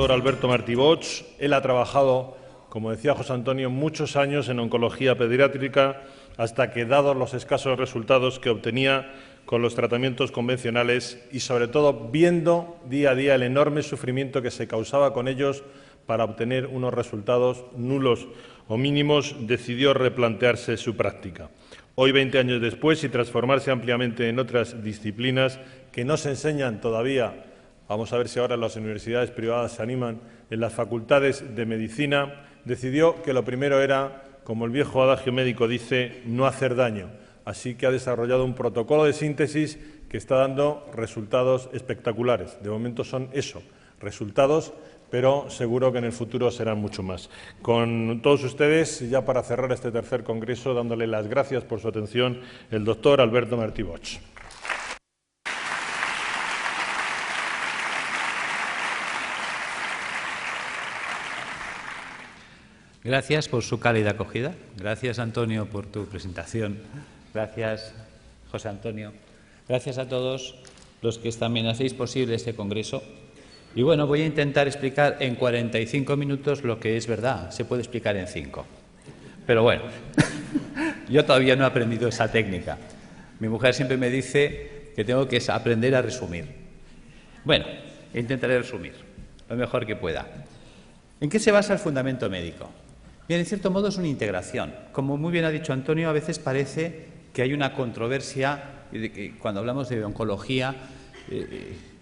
doctor Alberto Martí Bosch. Él ha trabajado, como decía José Antonio, muchos años en oncología pediátrica hasta que, dados los escasos resultados que obtenía con los tratamientos convencionales y, sobre todo, viendo día a día el enorme sufrimiento que se causaba con ellos para obtener unos resultados nulos o mínimos, decidió replantearse su práctica. Hoy, 20 años después, y transformarse ampliamente en otras disciplinas que no se enseñan todavía, vamos a ver si ahora las universidades privadas se animan, en las facultades de medicina, decidió que lo primero era, como el viejo adagio médico dice, no hacer daño. Así que ha desarrollado un protocolo de síntesis que está dando resultados espectaculares. De momento son eso, resultados, pero seguro que en el futuro serán mucho más. Con todos ustedes, ya para cerrar este tercer congreso, dándole las gracias por su atención, el doctor Alberto Martí Bosch. Gracias por su cálida acogida. Gracias, Antonio, por tu presentación. Gracias, José Antonio. Gracias a todos los que también hacéis posible este congreso. Y bueno, voy a intentar explicar en 45 minutos lo que es verdad. Se puede explicar en 5. Pero bueno, yo todavía no he aprendido esa técnica. Mi mujer siempre me dice que tengo que aprender a resumir. Bueno, intentaré resumir lo mejor que pueda. ¿En qué se basa el fundamento médico? Bien, en cierto modo es una integración. Como muy bien ha dicho Antonio, a veces parece que hay una controversia cuando hablamos de oncología.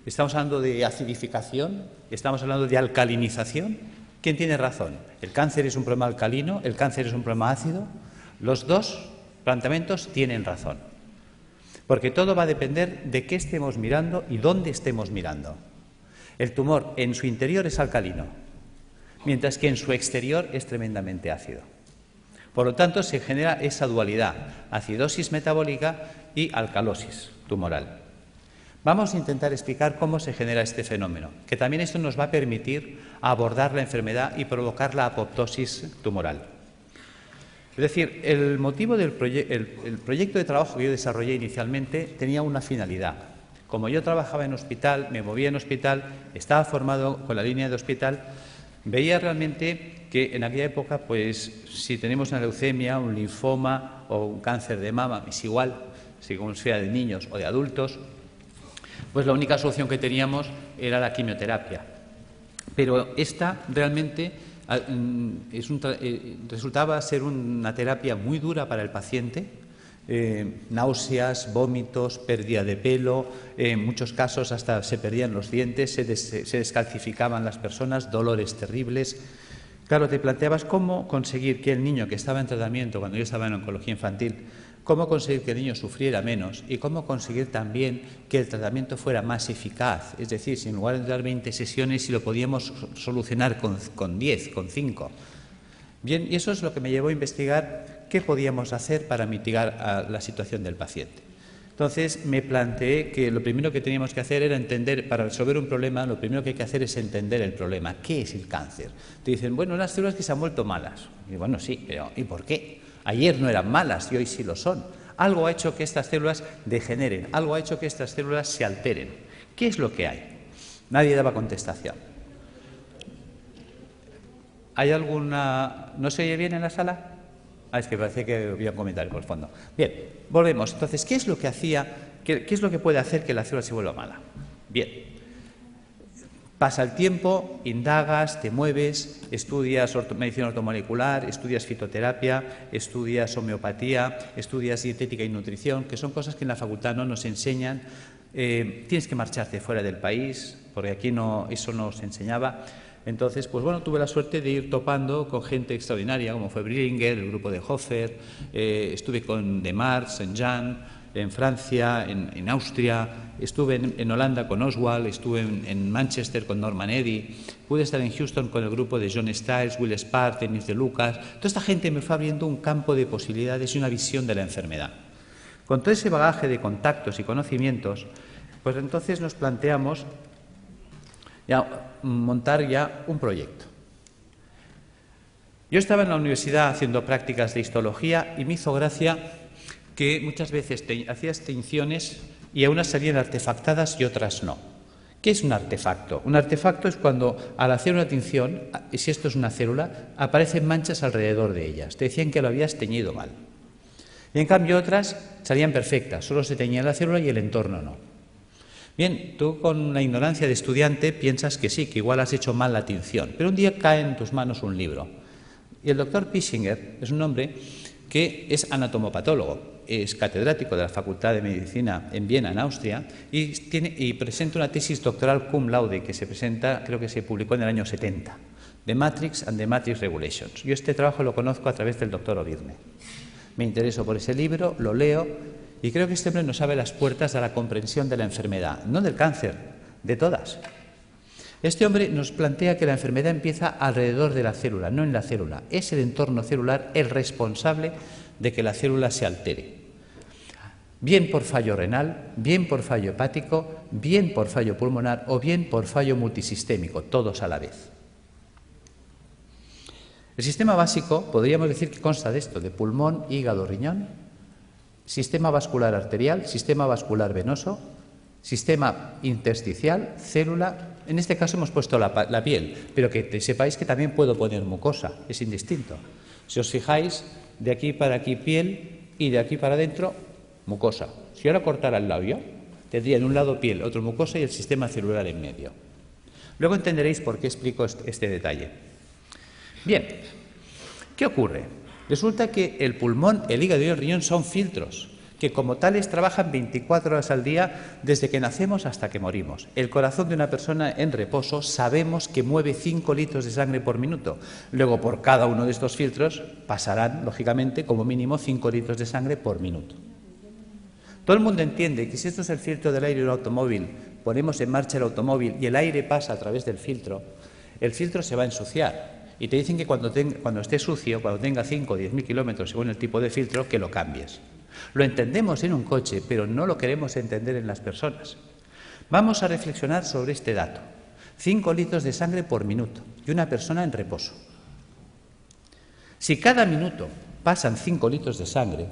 Estamos hablando de acidificación, estamos hablando de alcalinización. ¿Quién tiene razón? ¿El cáncer es un problema alcalino? ¿El cáncer es un problema ácido? Los dos planteamientos tienen razón, porque todo va a depender de qué estemos mirando y dónde estemos mirando. El tumor en su interior es alcalino, mientras que en su exterior es tremendamente ácido. Por lo tanto, se genera esa dualidad, acidosis metabólica y alcalosis tumoral. Vamos a intentar explicar cómo se genera este fenómeno, que también esto nos va a permitir abordar la enfermedad y provocar la apoptosis tumoral. Es decir, el motivo del proyecto de trabajo que yo desarrollé inicialmente tenía una finalidad. Como yo trabajaba en hospital, me movía en hospital, estaba formado con la línea de hospital, veía realmente que en aquella época, pues, si tenemos una leucemia, un linfoma o un cáncer de mama, es igual, según sea de niños o de adultos, pues la única solución que teníamos era la quimioterapia. Pero esta realmente resultaba ser una terapia muy dura para el paciente, náuseas, vómitos, pérdida de pelo, en muchos casos hasta se perdían los dientes, se descalcificaban las personas, dolores terribles. Claro, te planteabas cómo conseguir que el niño que estaba en tratamiento, cuando yo estaba en oncología infantil, cómo conseguir que el niño sufriera menos y cómo conseguir también que el tratamiento fuera más eficaz. Es decir, si en lugar de dar 20 sesiones, si lo podíamos solucionar con 10, con 5. Bien, y eso es lo que me llevó a investigar qué podíamos hacer para mitigar la situación del paciente. Entonces, me planteé que lo primero que teníamos que hacer era entender, para resolver un problema, lo primero que hay que hacer es entender el problema. ¿Qué es el cáncer? Te dicen, bueno, unas células que se han vuelto malas. Y bueno, sí, pero ¿y por qué? Ayer no eran malas y hoy sí lo son. Algo ha hecho que estas células degeneren, algo ha hecho que estas células se alteren. ¿Qué es lo que hay? Nadie daba contestación. ¿Hay alguna...? ¿No se oye bien en la sala? Es que parece que había un comentario por el fondo. Bien, volvemos. Entonces, ¿qué es lo que qué es lo que puede hacer que la célula se vuelva mala? Bien. Pasa el tiempo, indagas, te mueves, estudias medicina ortomolecular, estudias fitoterapia, estudias homeopatía, estudias dietética y nutrición, que son cosas que en la facultad no nos enseñan. Tienes que marcharte fuera del país, porque aquí eso no se enseñaba. Entonces, pues bueno, tuve la suerte de ir topando con gente extraordinaria, como fue Brillinger, el grupo de Hofer, estuve con Demar, Saint-Jean, en Francia, en Austria, estuve en Holanda con Oswald, estuve en Manchester con Norman Eddy, pude estar en Houston con el grupo de John Stiles, Will Spark, Denis de Lucas. Toda esta gente me fue abriendo un campo de posibilidades y una visión de la enfermedad. Con todo ese bagaje de contactos y conocimientos, pues entonces nos planteamos montar ya un proyecto. Yo estaba en la universidad haciendo prácticas de histología y me hizo gracia que muchas veces hacías tinciones y unas salían artefactadas y otras no. ¿Qué es un artefacto? Un artefacto es cuando al hacer una tinción, si esto es una célula, aparecen manchas alrededor de ellas. Te decían que lo habías teñido mal. Y en cambio otras salían perfectas, solo se teñía la célula y el entorno no. Bien, tú con la ignorancia de estudiante piensas que sí, que igual has hecho mal la tinción, pero un día cae en tus manos un libro. Y el doctor Pischinger es un hombre que es anatomopatólogo, es catedrático de la Facultad de Medicina en Viena, en Austria, y presenta una tesis doctoral cum laude que se presenta, creo que se publicó en el año 70, The Matrix and the Matrix Regulations. Yo este trabajo lo conozco a través del doctor Ovirne. Me intereso por ese libro, lo leo, y creo que este hombre nos abre las puertas a la comprensión de la enfermedad, no del cáncer, de todas. Este hombre nos plantea que la enfermedad empieza alrededor de la célula, no en la célula. Es el entorno celular el responsable de que la célula se altere. Bien por fallo renal, bien por fallo hepático, bien por fallo pulmonar o bien por fallo multisistémico, todos a la vez. El sistema básico, podríamos decir que consta de esto, de pulmón, hígado, riñón, sistema vascular arterial, sistema vascular venoso, sistema intersticial, célula. En este caso hemos puesto la piel, pero que sepáis que también puedo poner mucosa, es indistinto. Si os fijáis, de aquí para aquí piel y de aquí para adentro mucosa. Si ahora cortara el labio, tendría en un lado piel, otro mucosa y el sistema celular en medio. Luego entenderéis por qué explico este detalle. Bien, ¿qué ocurre? Resulta que el pulmón, el hígado y el riñón son filtros que como tales trabajan 24 horas al día desde que nacemos hasta que morimos. El corazón de una persona en reposo sabemos que mueve 5 litros de sangre por minuto. Luego, por cada uno de estos filtros pasarán, lógicamente, como mínimo 5 litros de sangre por minuto. Todo el mundo entiende que si esto es el filtro del aire de un automóvil, ponemos en marcha el automóvil y el aire pasa a través del filtro, el filtro se va a ensuciar. Y te dicen que cuando esté sucio, cuando tenga 5 o 10.000 kilómetros según el tipo de filtro, que lo cambies. Lo entendemos en un coche, pero no lo queremos entender en las personas. Vamos a reflexionar sobre este dato. 5 litros de sangre por minuto y una persona en reposo. Si cada minuto pasan 5 litros de sangre,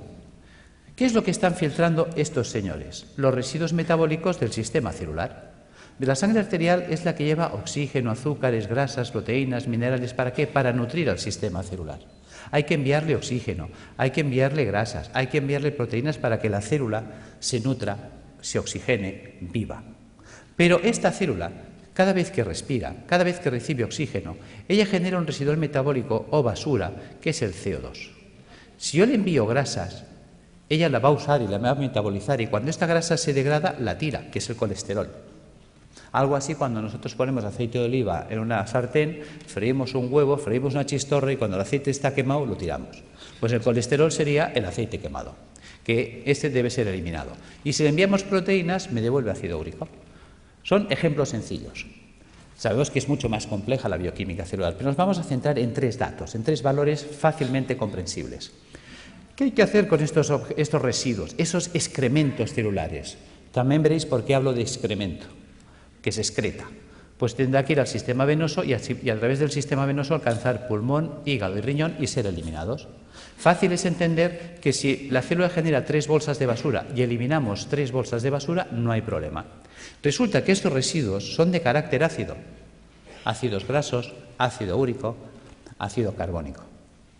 ¿qué es lo que están filtrando estos señores? Los residuos metabólicos del sistema celular. De la sangre arterial es la que lleva oxígeno, azúcares, grasas, proteínas, minerales. ¿Para qué? Para nutrir al sistema celular. Hay que enviarle oxígeno, hay que enviarle grasas, hay que enviarle proteínas para que la célula se nutra, se oxigene, viva. Pero esta célula, cada vez que respira, cada vez que recibe oxígeno, ella genera un residual metabólico o basura, que es el CO2. Si yo le envío grasas, ella la va a usar y la va a metabolizar, y cuando esta grasa se degrada, la tira, que es el colesterol. Algo así cuando nosotros ponemos aceite de oliva en una sartén, freímos un huevo, freímos una chistorra y cuando el aceite está quemado lo tiramos. Pues el colesterol sería el aceite quemado, que este debe ser eliminado. Y si le enviamos proteínas, me devuelve ácido úrico. Son ejemplos sencillos. Sabemos que es mucho más compleja la bioquímica celular, pero nos vamos a centrar en 3 datos, en 3 valores fácilmente comprensibles. ¿Qué hay que hacer con estos residuos, esos excrementos celulares? También veréis por qué hablo de excremento, que se excreta. Pues tendrá que ir al sistema venoso y a través del sistema venoso alcanzar pulmón, hígado y riñón y ser eliminados. Fácil es entender que si la célula genera 3 bolsas de basura y eliminamos 3 bolsas de basura, no hay problema. Resulta que estos residuos son de carácter ácido. Ácidos grasos, ácido úrico, ácido carbónico.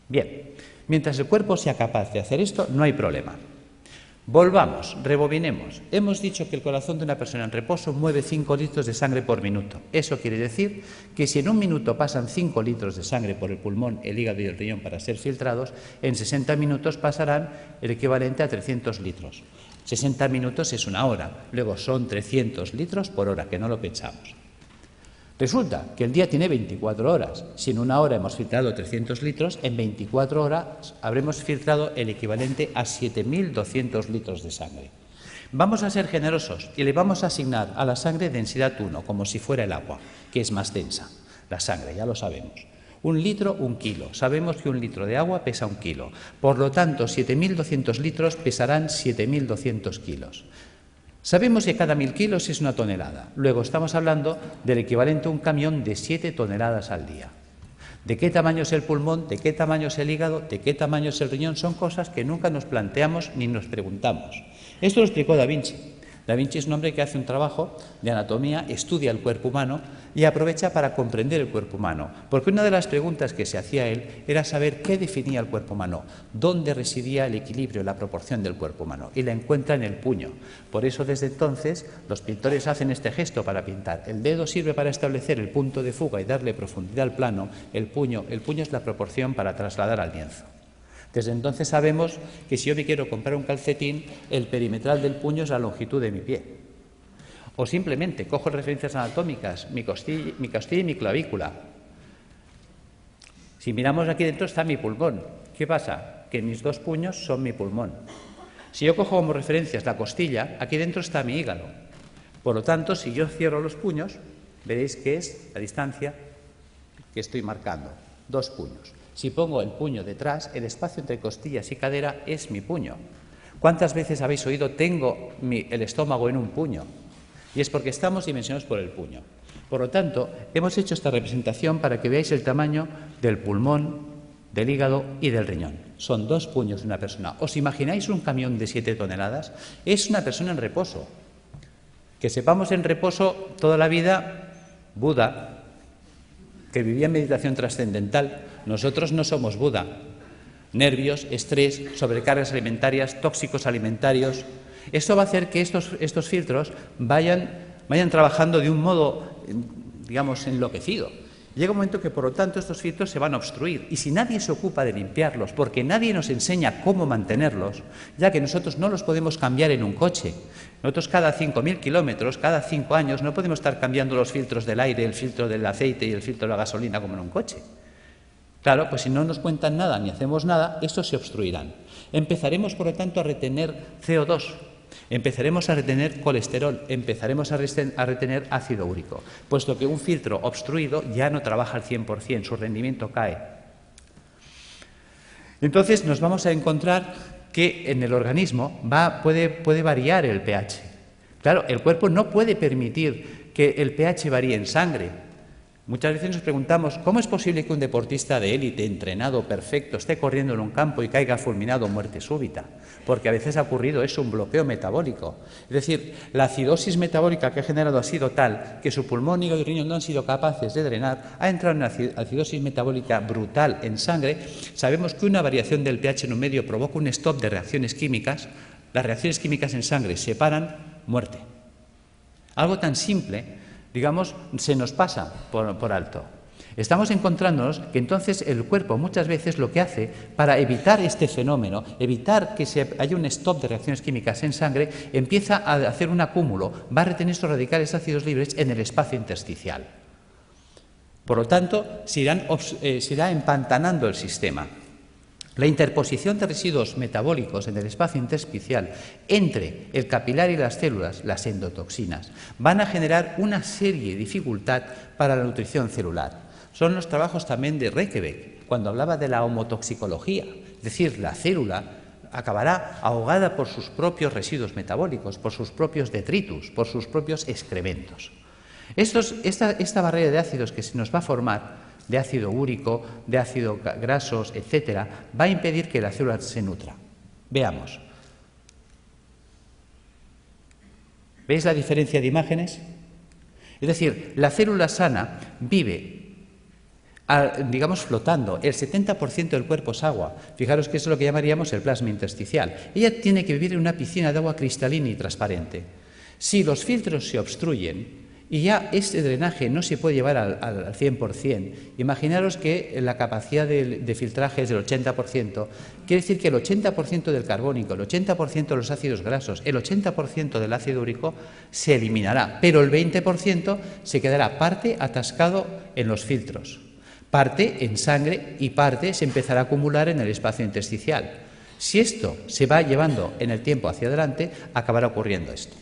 Bien, mientras el cuerpo sea capaz de hacer esto, no hay problema. Volvamos, rebobinemos. Hemos dicho que el corazón de una persona en reposo mueve 5 litros de sangre por minuto. Eso quiere decir que si en un minuto pasan 5 litros de sangre por el pulmón, el hígado y el riñón para ser filtrados, en 60 minutos pasarán el equivalente a 300 litros. 60 minutos es una hora, luego son 300 litros por hora, que no lo pensamos. Resulta que el día tiene 24 horas. Si en una hora hemos filtrado 300 litros, en 24 horas habremos filtrado el equivalente a 7.200 litros de sangre. Vamos a ser generosos y le vamos a asignar a la sangre densidad 1, como si fuera el agua, que es más densa. La sangre, ya lo sabemos. 1 litro, 1 kilo. Sabemos que 1 litro de agua pesa 1 kilo. Por lo tanto, 7.200 litros pesarán 7.200 kilos. Sabemos que cada 1.000 kilos es 1 tonelada. Luego estamos hablando del equivalente a un camión de 7 toneladas al día. ¿De qué tamaño es el pulmón? ¿De qué tamaño es el hígado? ¿De qué tamaño es el riñón? Son cosas que nunca nos planteamos ni nos preguntamos. Esto lo explicó Da Vinci. Da Vinci es un hombre que hace un trabajo de anatomía, estudia el cuerpo humano y aprovecha para comprender el cuerpo humano. Porque una de las preguntas que se hacía él era saber qué definía el cuerpo humano, dónde residía el equilibrio, la proporción del cuerpo humano. Y la encuentra en el puño. Por eso, desde entonces, los pintores hacen este gesto para pintar. El dedo sirve para establecer el punto de fuga y darle profundidad al plano. El puño es la proporción para trasladar al lienzo. Desde entonces sabemos que si yo me quiero comprar un calcetín, el perimetral del puño es la longitud de mi pie. O simplemente cojo referencias anatómicas, mi costilla y mi clavícula. Si miramos aquí dentro está mi pulmón. ¿Qué pasa? Que mis dos puños son mi pulmón. Si yo cojo como referencias la costilla, aquí dentro está mi hígado. Por lo tanto, si yo cierro los puños, veréis que es la distancia que estoy marcando, 2 puños. Si pongo el puño detrás, el espacio entre costillas y cadera es mi puño. ¿Cuántas veces habéis oído tengo el estómago en un puño? Y es porque estamos dimensionados por el puño. Por lo tanto, hemos hecho esta representación para que veáis el tamaño del pulmón, del hígado y del riñón. Son 2 puños de una persona. ¿Os imagináis un camión de 7 toneladas? Es una persona en reposo. Que sepamos en reposo toda la vida, Buda, que vivía en meditación trascendental. Nosotros no somos Buda. Nervios, estrés, sobrecargas alimentarias, tóxicos alimentarios. Esto va a hacer que estos filtros vayan trabajando de un modo, digamos, enloquecido. Llega un momento que, por lo tanto, estos filtros se van a obstruir. Y si nadie se ocupa de limpiarlos, porque nadie nos enseña cómo mantenerlos, ya que nosotros no los podemos cambiar en un coche. Nosotros cada 5.000 kilómetros, cada 5 años, no podemos estar cambiando los filtros del aire, el filtro del aceite y el filtro de la gasolina como en un coche. Claro, pues si no nos cuentan nada ni hacemos nada, estos se obstruirán. Empezaremos, por lo tanto, a retener CO2, empezaremos a retener colesterol, empezaremos a retener ácido úrico, puesto que un filtro obstruido ya no trabaja al 100%, su rendimiento cae. Entonces nos vamos a encontrar que en el organismo puede variar el pH. Claro, el cuerpo no puede permitir que el pH varíe en sangre. Muchas veces nos preguntamos, ¿cómo es posible que un deportista de élite, entrenado, perfecto, esté corriendo en un campo y caiga fulminado muerte súbita? Porque a veces ha ocurrido eso, un bloqueo metabólico. Es decir, la acidosis metabólica que ha generado ha sido tal que su pulmón, hígado y riñón no han sido capaces de drenar, ha entrado en una acidosis metabólica brutal en sangre. Sabemos que una variación del pH en un medio provoca un stop de reacciones químicas. Las reacciones químicas en sangre se paran, muerte. Algo tan simple, digamos, se nos pasa por alto. Estamos encontrándonos que entonces el cuerpo muchas veces lo que hace para evitar este fenómeno, evitar que haya un stop de reacciones químicas en sangre, empieza a hacer un acúmulo, va a retener estos radicales ácidos libres en el espacio intersticial. Por lo tanto, se irá empantanando el sistema. La interposición de residuos metabólicos en el espacio intersticial entre el capilar y las células, las endotoxinas, van a generar una serie de dificultad para la nutrición celular. Son los trabajos también de Reykjavik, cuando hablaba de la homotoxicología, es decir, la célula acabará ahogada por sus propios residuos metabólicos, por sus propios detritus, por sus propios excrementos. Esta barrera de ácidos que se nos va a formar, de ácido úrico, de ácidos grasos, etcétera, va a impedir que la célula se nutra. Veamos. ¿Veis la diferencia de imágenes? Es decir, la célula sana vive, digamos, flotando. El 70% del cuerpo es agua. Fijaros que eso es lo que llamaríamos el plasma intersticial. Ella tiene que vivir en una piscina de agua cristalina y transparente. Si los filtros se obstruyen, y ya este drenaje no se puede llevar al 100%. Imaginaros que la capacidad de filtraje es del 80%. Quiere decir que el 80% del carbónico, el 80% de los ácidos grasos, el 80% del ácido úrico se eliminará, pero el 20% se quedará parte atascado en los filtros, parte en sangre y parte se empezará a acumular en el espacio intersticial. Si esto se va llevando en el tiempo hacia adelante, acabará ocurriendo esto.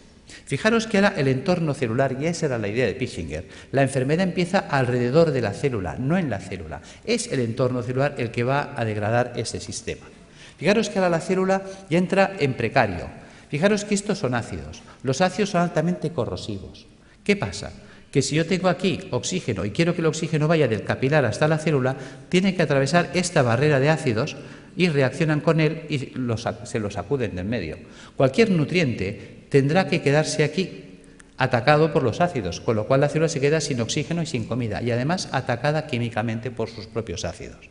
Fijaros que ahora el entorno celular, y esa era la idea de Pischinger, la enfermedad empieza alrededor de la célula, no en la célula. Es el entorno celular el que va a degradar ese sistema. Fijaros que ahora la célula ya entra en precario. Fijaros que estos son ácidos. Los ácidos son altamente corrosivos. ¿Qué pasa? Que si yo tengo aquí oxígeno y quiero que el oxígeno vaya del capilar hasta la célula, tiene que atravesar esta barrera de ácidos y reaccionan con él y se los sacuden del medio. Cualquier nutriente tendrá que quedarse aquí, atacado por los ácidos, con lo cual la célula se queda sin oxígeno y sin comida, y además atacada químicamente por sus propios ácidos.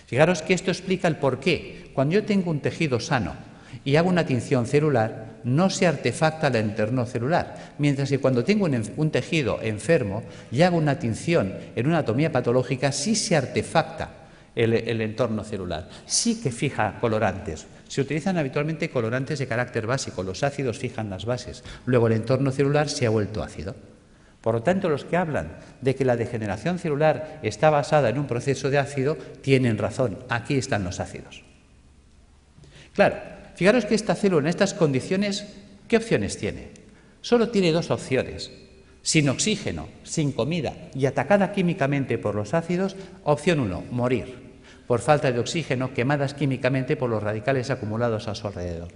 Fijaros que esto explica el por qué. Cuando yo tengo un tejido sano y hago una tinción celular, no se artefacta el entorno celular, mientras que cuando tengo un tejido enfermo y hago una tinción en una anatomía patológica, sí se artefacta el entorno celular, sí que fija colorantes. Se utilizan habitualmente colorantes de carácter básico, los ácidos fijan las bases, luego el entorno celular se ha vuelto ácido. Por lo tanto, los que hablan de que la degeneración celular está basada en un proceso de ácido, tienen razón, aquí están los ácidos. Claro, fijaros que esta célula en estas condiciones, ¿qué opciones tiene? Solo tiene dos opciones. Sin oxígeno, sin comida y atacada químicamente por los ácidos, opción 1, morir por falta de oxígeno, quemadas químicamente por los radicales acumulados a su alrededor.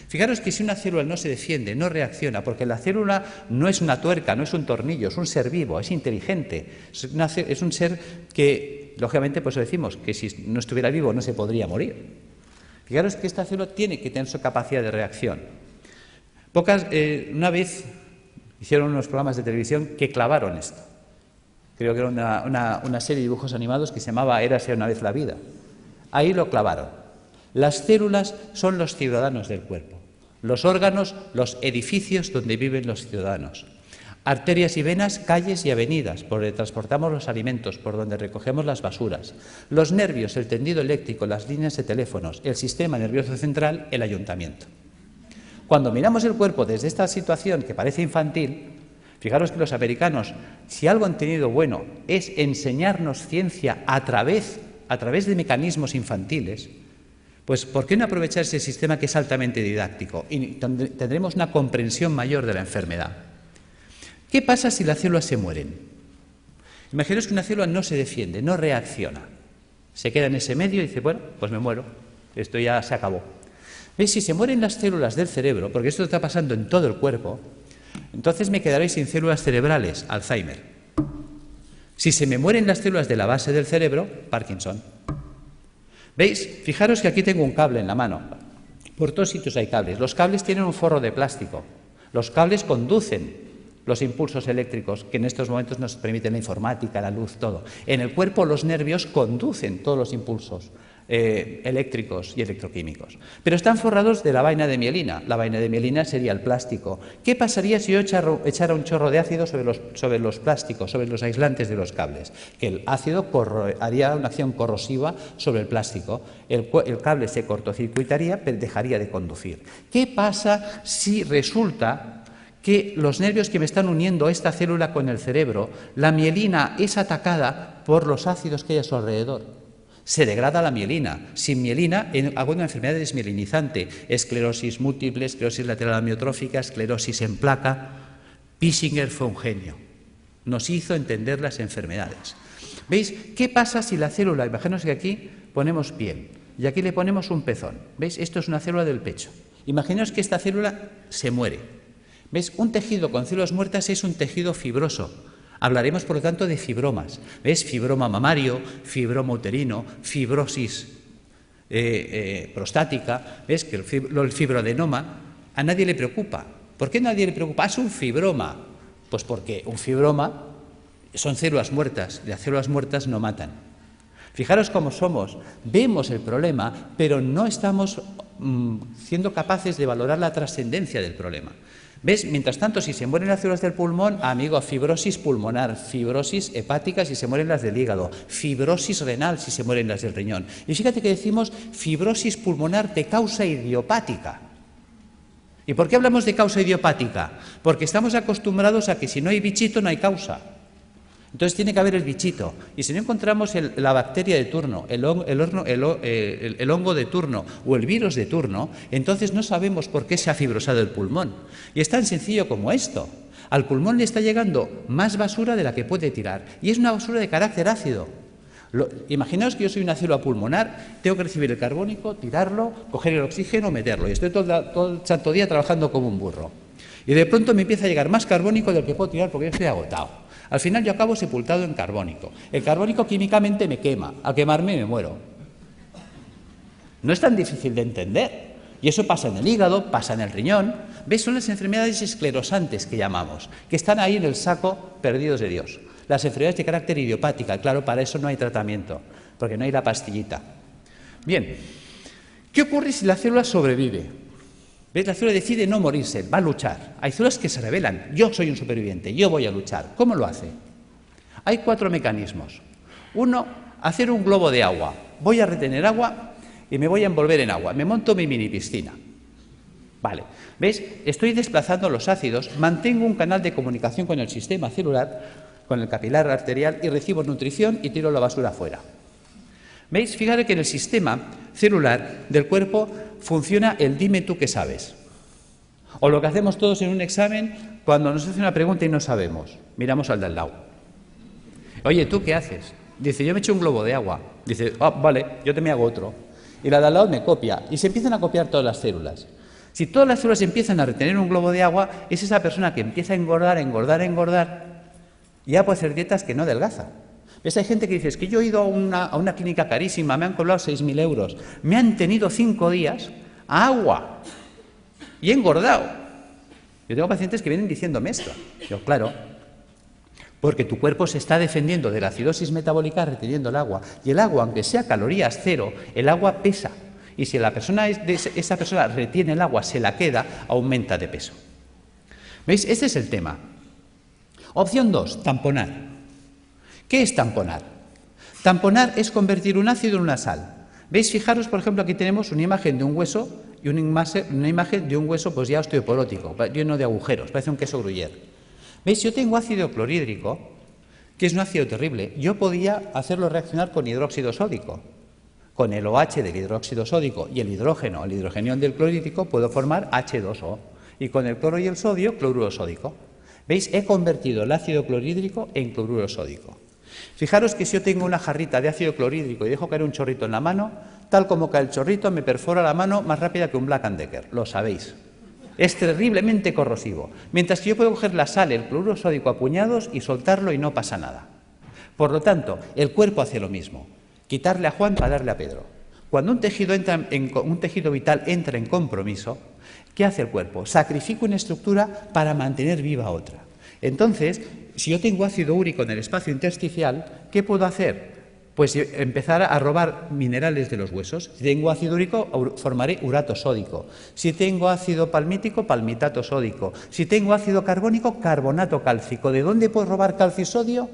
Fijaros que si una célula no se defiende, no reacciona, porque la célula no es una tuerca, no es un tornillo, es un ser vivo, es inteligente, es un ser que, lógicamente, pues decimos que si no estuviera vivo no se podría morir. Fijaros que esta célula tiene que tener su capacidad de reacción. Una vez hicieron unos programas de televisión que clavaron esto. Creo que era una serie de dibujos animados que se llamaba Érase una vez la vida. Ahí lo clavaron. Las células son los ciudadanos del cuerpo. Los órganos, los edificios donde viven los ciudadanos. Arterias y venas, calles y avenidas, por donde transportamos los alimentos, por donde recogemos las basuras. Los nervios, el tendido eléctrico, las líneas de teléfonos, el sistema nervioso central, el ayuntamiento. Cuando miramos el cuerpo desde esta situación que parece infantil, fijaros que los americanos, si algo han tenido bueno, es enseñarnos ciencia a través de mecanismos infantiles, pues ¿por qué no aprovechar ese sistema que es altamente didáctico? Y tendremos una comprensión mayor de la enfermedad. ¿Qué pasa si las células se mueren? Imaginaos que una célula no se defiende, no reacciona. Se queda en ese medio y dice, bueno, pues me muero, esto ya se acabó. ¿Veis? Si se mueren las células del cerebro, porque esto está pasando en todo el cuerpo, entonces me quedaré sin células cerebrales, Alzheimer. Si se me mueren las células de la base del cerebro, Parkinson. ¿Veis? Fijaros que aquí tengo un cable en la mano. Por todos sitios hay cables. Los cables tienen un forro de plástico. Los cables conducen los impulsos eléctricos que en estos momentos nos permiten la informática, la luz, todo. En el cuerpo los nervios conducen todos los impulsos eléctricos y electroquímicos. Pero están forrados de la vaina de mielina. La vaina de mielina sería el plástico. ¿Qué pasaría si yo echara un chorro de ácido sobre los plásticos, sobre los aislantes de los cables? Que el ácido haría una acción corrosiva sobre el plástico. El cable se cortocircuitaría, pero dejaría de conducir. ¿Qué pasa si resulta que los nervios que me están uniendo esta célula con el cerebro, la mielina es atacada por los ácidos que hay a su alrededor? Se degrada la mielina. Sin mielina hago una enfermedad desmielinizante, esclerosis múltiple, esclerosis lateral amiotrófica, esclerosis en placa. Pissinger fue un genio. Nos hizo entender las enfermedades. ¿Veis? ¿Qué pasa si la célula, imaginaos que aquí ponemos piel y aquí le ponemos un pezón? ¿Veis? Esto es una célula del pecho. Imaginaos que esta célula se muere. ¿Veis? Un tejido con células muertas es un tejido fibroso. Hablaremos, por lo tanto, de fibromas. ¿Ves? Fibroma mamario, fibroma uterino, fibrosis prostática. ¿Ves? Que el fibroadenoma a nadie le preocupa. ¿Por qué a nadie le preocupa? Es un fibroma. Pues porque un fibroma son células muertas, y las células muertas no matan. Fijaros cómo somos. Vemos el problema, pero no estamos siendo capaces de valorar la trascendencia del problema. ¿Ves? Mientras tanto, si se mueren las células del pulmón, amigo, fibrosis pulmonar, fibrosis hepática si se mueren las del hígado, fibrosis renal si se mueren las del riñón. Y fíjate que decimos fibrosis pulmonar de causa idiopática. ¿Y por qué hablamos de causa idiopática? Porque estamos acostumbrados a que si no hay bichito no hay causa. Entonces tiene que haber el bichito. Y si no encontramos la bacteria de turno, el hongo de turno o el virus de turno, entonces no sabemos por qué se ha fibrosado el pulmón. Y es tan sencillo como esto. Al pulmón le está llegando más basura de la que puede tirar. Y es una basura de carácter ácido. Imaginaos que yo soy una célula pulmonar, tengo que recibir el carbónico, tirarlo, coger el oxígeno, meterlo. Y estoy todo el santo día trabajando como un burro. Y de pronto me empieza a llegar más carbónico del que puedo tirar porque yo estoy agotado. Al final yo acabo sepultado en carbónico. El carbónico químicamente me quema. Al quemarme me muero. No es tan difícil de entender. Y eso pasa en el hígado, pasa en el riñón. ¿Veis? Son las enfermedades esclerosantes que llamamos, que están ahí en el saco perdidos de Dios. Las enfermedades de carácter idiopática, claro, para eso no hay tratamiento, porque no hay la pastillita. Bien, ¿qué ocurre si la célula sobrevive? ¿Veis? La célula decide no morirse, va a luchar. Hay células que se rebelan. Yo soy un superviviente, yo voy a luchar. ¿Cómo lo hace? Hay 4 mecanismos. 1, hacer un globo de agua. Voy a retener agua y me voy a envolver en agua. Me monto mi mini piscina. Vale. ¿Veis? Estoy desplazando los ácidos, mantengo un canal de comunicación con el sistema celular, con el capilar arterial, y recibo nutrición y tiro la basura fuera. ¿Veis? Fíjate que en el sistema celular del cuerpo funciona el dime tú qué sabes. O lo que hacemos todos en un examen cuando nos hace una pregunta y no sabemos. Miramos al de al lado. Oye, ¿tú qué haces? Dice, yo me echo un globo de agua. Dice, vale, yo te me hago otro. Y la de al lado me copia. Y se empiezan a copiar todas las células. Si todas las células empiezan a retener un globo de agua, es esa persona que empieza a engordar, y ya puede hacer dietas que no adelgaza. ¿Ves? Hay gente que dice, es que yo he ido a una clínica carísima, me han cobrado 6.000 euros, me han tenido 5 días a agua y he engordado. Yo tengo pacientes que vienen diciéndome esto. Yo, claro, porque tu cuerpo se está defendiendo de la acidosis metabólica reteniendo el agua. Y el agua, aunque sea calorías cero, el agua pesa. Y si esa persona retiene el agua, se la queda, aumenta de peso. ¿Veis? Este es el tema. Opción 2, tamponar. ¿Qué es tamponar? Tamponar es convertir un ácido en una sal. ¿Veis? Fijaros, por ejemplo, aquí tenemos una imagen de un hueso y una imagen de un hueso pues ya osteoporótico, lleno de agujeros, parece un queso gruyère. ¿Veis? Yo tengo ácido clorhídrico, que es un ácido terrible. Yo podía hacerlo reaccionar con hidróxido sódico. Con el OH del hidróxido sódico y el hidrogenión del clorhídrico, puedo formar H2O. Y con el cloro y el sodio, cloruro sódico. ¿Veis? He convertido el ácido clorhídrico en cloruro sódico. Fijaros que si yo tengo una jarrita de ácido clorhídrico y dejo caer un chorrito en la mano, tal como cae el chorrito, me perfora la mano más rápida que un Black & Decker. Lo sabéis. Es terriblemente corrosivo. Mientras que yo puedo coger la sal, el cloruro sódico a puñados y soltarlo y no pasa nada. Por lo tanto, el cuerpo hace lo mismo. Quitarle a Juan para darle a Pedro. Cuando un tejido vital entra en compromiso, ¿qué hace el cuerpo? Sacrifica una estructura para mantener viva otra. Entonces, si yo tengo ácido úrico en el espacio intersticial, ¿qué puedo hacer? Pues empezar a robar minerales de los huesos. Si tengo ácido úrico, formaré urato sódico. Si tengo ácido palmítico, palmitato sódico. Si tengo ácido carbónico, carbonato cálcico. ¿De dónde puedo robar calcio y sodio?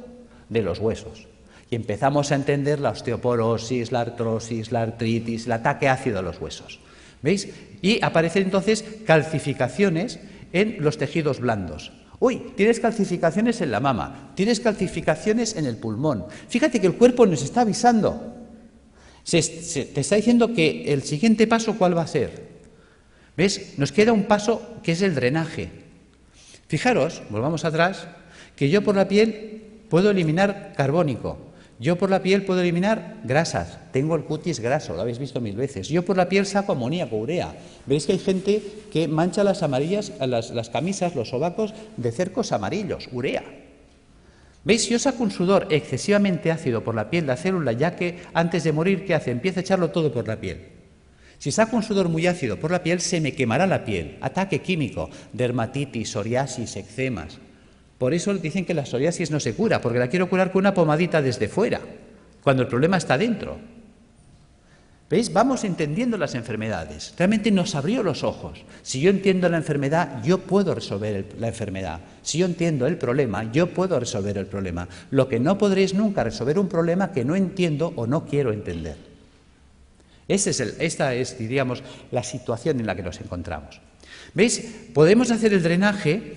De los huesos. Y empezamos a entender la osteoporosis, la artrosis, la artritis, el ataque ácido a los huesos. ¿Veis? Y aparecen entonces calcificaciones en los tejidos blandos. Uy, tienes calcificaciones en la mama, tienes calcificaciones en el pulmón. Fíjate que el cuerpo nos está avisando. Te está diciendo que el siguiente paso, ¿cuál va a ser? ¿Ves? Nos queda un paso que es el drenaje. Fijaros, volvamos atrás, que yo por la piel puedo eliminar carbónico. Yo por la piel puedo eliminar grasas, tengo el cutis graso, lo habéis visto 1000 veces. Yo por la piel saco amoníaco, urea. Veis que hay gente que mancha las amarillas, las camisas, los sobacos de cercos amarillos, urea. ¿Veis? Si yo saco un sudor excesivamente ácido por la piel de la célula, ya que antes de morir, ¿qué hace? Empieza a echarlo todo por la piel. Si saco un sudor muy ácido por la piel, se me quemará la piel. Ataque químico, dermatitis, psoriasis, eczemas. Por eso dicen que la psoriasis no se cura, porque la quiero curar con una pomadita desde fuera, cuando el problema está dentro. ¿Veis? Vamos entendiendo las enfermedades. Realmente nos abrió los ojos. Si yo entiendo la enfermedad, yo puedo resolver la enfermedad. Si yo entiendo el problema, yo puedo resolver el problema. Lo que no podré es nunca resolver un problema que no entiendo o no quiero entender. Esta es, diríamos, la situación en la que nos encontramos. ¿Veis? Podemos hacer el drenaje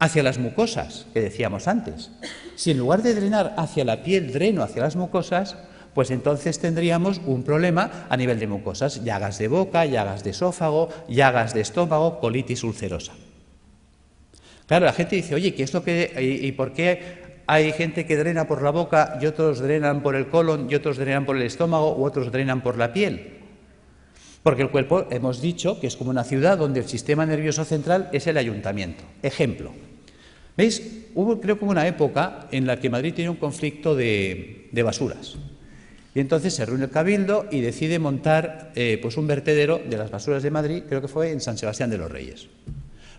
hacia las mucosas, que decíamos antes. Si en lugar de drenar hacia la piel, dreno hacia las mucosas, pues entonces tendríamos un problema a nivel de mucosas, llagas de boca, llagas de esófago, llagas de estómago, colitis ulcerosa. Claro, la gente dice, oye, ¿qué es lo que y por qué hay gente que drena por la boca y otros drenan por el colon y otros drenan por el estómago u otros drenan por la piel? Porque el cuerpo, hemos dicho, que es como una ciudad donde el sistema nervioso central es el ayuntamiento. Ejemplo. ¿Veis? Creo que hubo una época en la que Madrid tenía un conflicto de basuras. Y entonces se reúne el Cabildo y decide montar pues un vertedero de las basuras de Madrid, creo que fue en San Sebastián de los Reyes.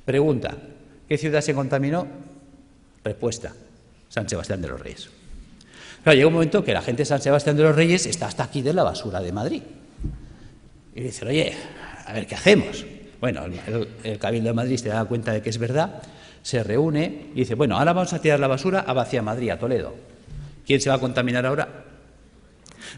Pregunta, ¿qué ciudad se contaminó? Respuesta, San Sebastián de los Reyes. Claro, llega un momento que la gente de San Sebastián de los Reyes está hasta aquí de la basura de Madrid. Y dicen, oye, a ver, ¿qué hacemos? Bueno, el Cabildo de Madrid se da cuenta de que es verdad, se reúne y dice, bueno, ahora vamos a tirar la basura hacia Madrid, a Toledo. ¿Quién se va a contaminar ahora?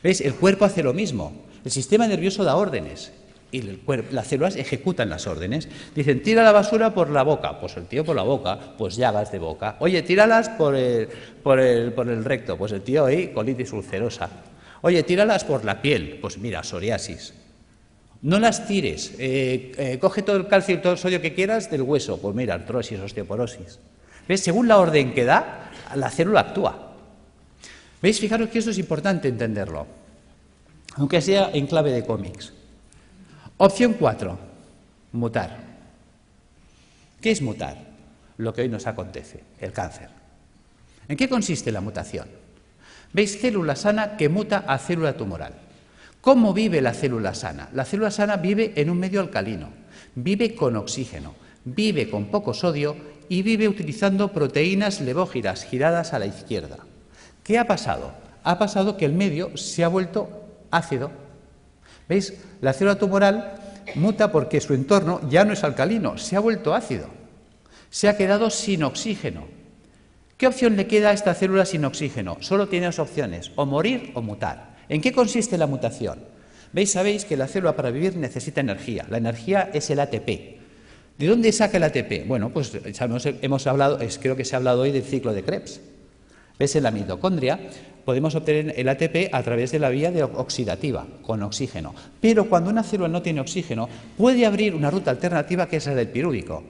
¿Veis? El cuerpo hace lo mismo. El sistema nervioso da órdenes y las células ejecutan las órdenes. Dicen, tira la basura por la boca. Pues el tío por la boca, pues llagas de boca. Oye, tíralas por el recto. Pues el tío ahí, colitis ulcerosa. Oye, tíralas por la piel. Pues mira, psoriasis. No las tires. Coge todo el calcio y todo el sodio que quieras del hueso. Pues mira, artrosis, osteoporosis. ¿Ves? Según la orden que da, la célula actúa. ¿Veis? Fijaros que esto es importante entenderlo, aunque sea en clave de cómics. Opción 4, mutar. ¿Qué es mutar? Lo que hoy nos acontece, el cáncer. ¿En qué consiste la mutación? ¿Veis? Célula sana que muta a célula tumoral. ¿Cómo vive la célula sana? La célula sana vive en un medio alcalino, vive con oxígeno, vive con poco sodio y vive utilizando proteínas levógiras giradas a la izquierda. ¿Qué ha pasado? Ha pasado que el medio se ha vuelto ácido. ¿Veis? La célula tumoral muta porque su entorno ya no es alcalino, se ha vuelto ácido. Se ha quedado sin oxígeno. ¿Qué opción le queda a esta célula sin oxígeno? Solo tiene dos opciones, o morir o mutar. ¿En qué consiste la mutación? ¿Veis? Sabéis que la célula para vivir necesita energía. La energía es el ATP. ¿De dónde saca el ATP? Bueno, pues hemos hablado, creo que se ha hablado hoy del ciclo de Krebs. ¿Ves? En la mitocondria podemos obtener el ATP a través de la vía oxidativa, con oxígeno. Pero cuando una célula no tiene oxígeno, puede abrir una ruta alternativa que es la del pirúvico.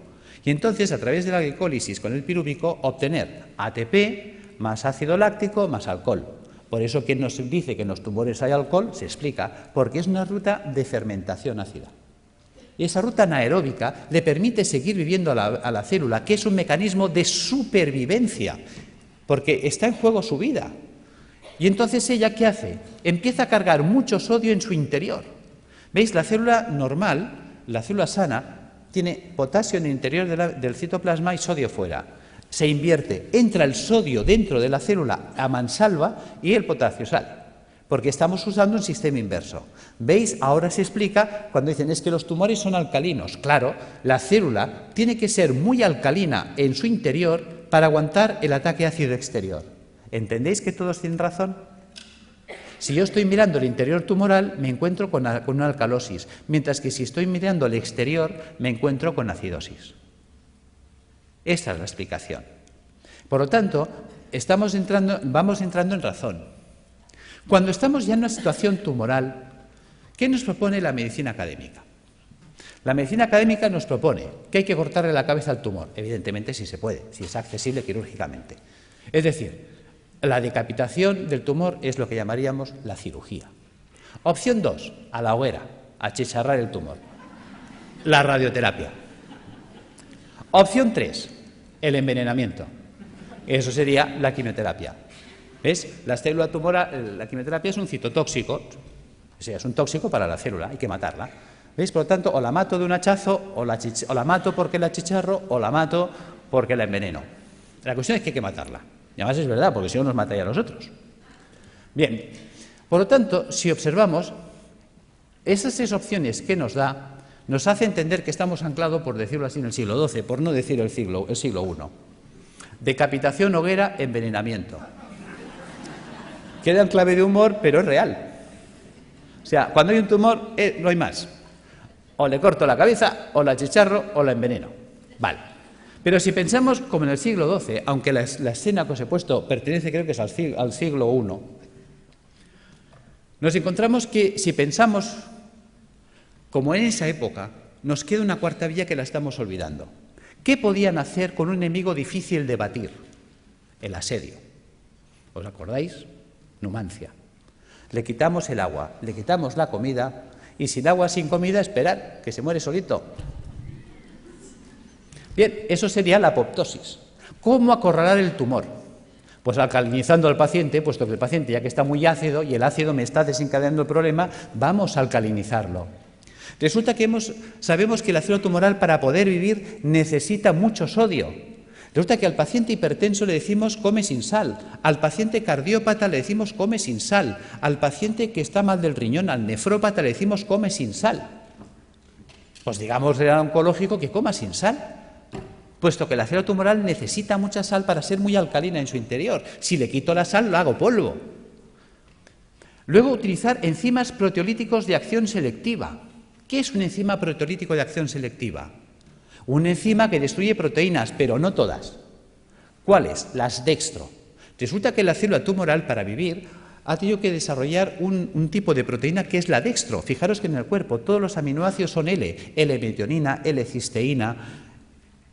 Y entonces, a través de la glicólisis con el pirúvico, obtener ATP más ácido láctico más alcohol. Por eso, quien nos dice que en los tumores hay alcohol, se explica, porque es una ruta de fermentación ácida. Y esa ruta anaeróbica le permite seguir viviendo a la célula, que es un mecanismo de supervivencia, porque está en juego su vida. Y entonces ella, ¿qué hace? Empieza a cargar mucho sodio en su interior. ¿Veis? La célula normal, la célula sana, tiene potasio en el interior del citoplasma y sodio fuera. Se invierte, entra el sodio dentro de la célula a mansalva y el potasio sale, porque estamos usando un sistema inverso. ¿Veis? Ahora se explica cuando dicen es que los tumores son alcalinos. Claro, la célula tiene que ser muy alcalina en su interior para aguantar el ataque ácido exterior. ¿Entendéis que todos tienen razón? Si yo estoy mirando el interior tumoral, me encuentro con una alcalosis, mientras que si estoy mirando el exterior, me encuentro con acidosis. Esta es la explicación. Por lo tanto, vamos entrando en razón. Cuando estamos ya en una situación tumoral, ¿qué nos propone la medicina académica? La medicina académica nos propone que hay que cortarle la cabeza al tumor, evidentemente si se puede, si es accesible quirúrgicamente. Es decir, la decapitación del tumor es lo que llamaríamos la cirugía. Opción 2, a la hoguera, a achicharrar el tumor. La radioterapia. Opción 3, el envenenamiento. Eso sería la quimioterapia. ¿Ves? La célula tumoral, la quimioterapia es un citotóxico, o sea, es un tóxico para la célula, hay que matarla. ¿Veis? Por lo tanto, o la mato de un hachazo, o la mato porque la achicharro, o la mato porque la enveneno. La cuestión es que hay que matarla. Y además es verdad, porque si no nos mataría a nosotros. Bien, por lo tanto, si observamos, esas tres opciones que nos da, nos hace entender que estamos anclados, por decirlo así, en el siglo XII, por no decir el siglo I. Decapitación, hoguera, envenenamiento. Queda en clave de humor, pero es real. O sea, cuando hay un tumor, no hay más. O le corto la cabeza, o la achicharro, o la enveneno. Vale. Pero si pensamos como en el siglo XII, aunque la escena que os he puesto pertenece, creo que es al siglo I, nos encontramos que si pensamos como en esa época, nos queda una cuarta vía que la estamos olvidando. ¿Qué podían hacer con un enemigo difícil de batir? El asedio. ¿Os acordáis? Numancia. Le quitamos el agua, le quitamos la comida, y sin agua, sin comida, esperar, que se muere solito. Bien, eso sería la apoptosis. ¿Cómo acorralar el tumor? Pues alcalinizando al paciente, puesto que el paciente ya que está muy ácido y el ácido me está desencadenando el problema, vamos a alcalinizarlo. Resulta que sabemos que el ácido tumoral para poder vivir necesita mucho sodio. Resulta que al paciente hipertenso le decimos come sin sal, al paciente cardiópata le decimos come sin sal, al paciente que está mal del riñón, al nefrópata le decimos come sin sal. Pues digamos al oncológico que coma sin sal, puesto que el ácido tumoral necesita mucha sal para ser muy alcalina en su interior. Si le quito la sal, lo hago polvo. Luego, utilizar enzimas proteolíticos de acción selectiva. ¿Qué es un enzima proteolítico de acción selectiva? Una enzima que destruye proteínas, pero no todas. ¿Cuáles? Las dextro. Resulta que la célula tumoral, para vivir, ha tenido que desarrollar un tipo de proteína que es la dextro. Fijaros que en el cuerpo todos los aminoácidos son L-metionina, L-cisteína,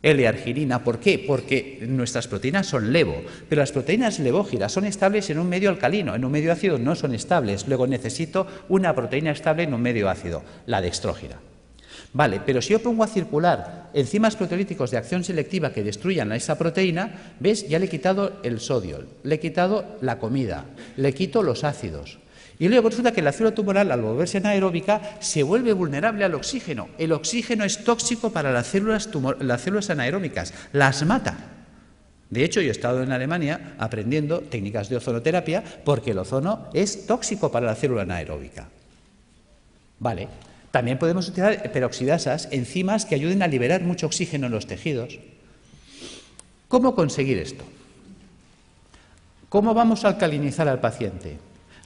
L-arginina. ¿Por qué? Porque nuestras proteínas son levo, pero las proteínas levógiras son estables en un medio alcalino, en un medio ácido no son estables. Luego necesito una proteína estable en un medio ácido, la dextrógira. Vale, pero si yo pongo a circular enzimas proteolíticos de acción selectiva que destruyan a esa proteína, ¿ves? Ya le he quitado el sodio, le he quitado la comida, le quito los ácidos. Y luego resulta que la célula tumoral, al volverse anaeróbica, se vuelve vulnerable al oxígeno. El oxígeno es tóxico para las células anaeróbicas, las mata. De hecho, yo he estado en Alemania aprendiendo técnicas de ozonoterapia porque el ozono es tóxico para la célula anaeróbica. Vale. También podemos utilizar peroxidasas, enzimas que ayuden a liberar mucho oxígeno en los tejidos. ¿Cómo conseguir esto? ¿Cómo vamos a alcalinizar al paciente?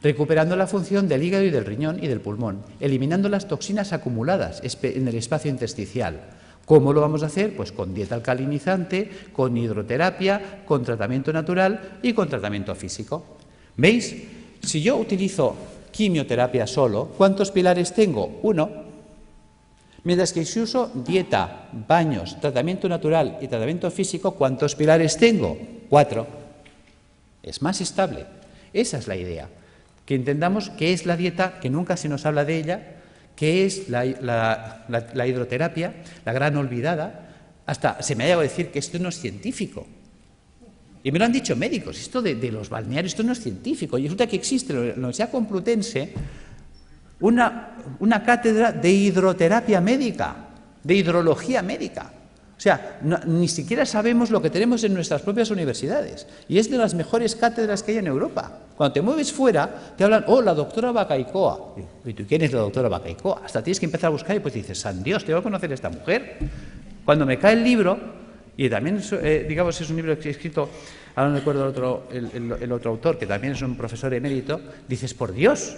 Recuperando la función del hígado y del riñón y del pulmón, eliminando las toxinas acumuladas en el espacio intersticial. ¿Cómo lo vamos a hacer? Pues con dieta alcalinizante, con hidroterapia, con tratamiento natural y con tratamiento físico. ¿Veis? Si yo utilizo quimioterapia solo, ¿cuántos pilares tengo? 1. Mientras que si uso dieta, baños, tratamiento natural y tratamiento físico, ¿cuántos pilares tengo? 4. Es más estable. Esa es la idea. Que entendamos qué es la dieta, que nunca se nos habla de ella, qué es la hidroterapia, la gran olvidada. Hasta se me ha llegado a decir que esto no es científico. Y me lo han dicho médicos, esto de los balnearios, esto no es científico. Y resulta que existe en la Universidad Complutense una cátedra de hidroterapia médica, de hidrología médica. O sea, ni siquiera sabemos lo que tenemos en nuestras propias universidades. Y es de las mejores cátedras que hay en Europa. Cuando te mueves fuera, te hablan, oh, la doctora Bacaicoa. ¿Y tú quién es la doctora Bacaicoa? Hasta tienes que empezar a buscar y pues dices, san Dios, tengo que conocer a esta mujer. Cuando me cae el libro, y también, digamos, es un libro que he escrito, ahora no recuerdo el otro autor, que también es un profesor emérito, dices, por Dios,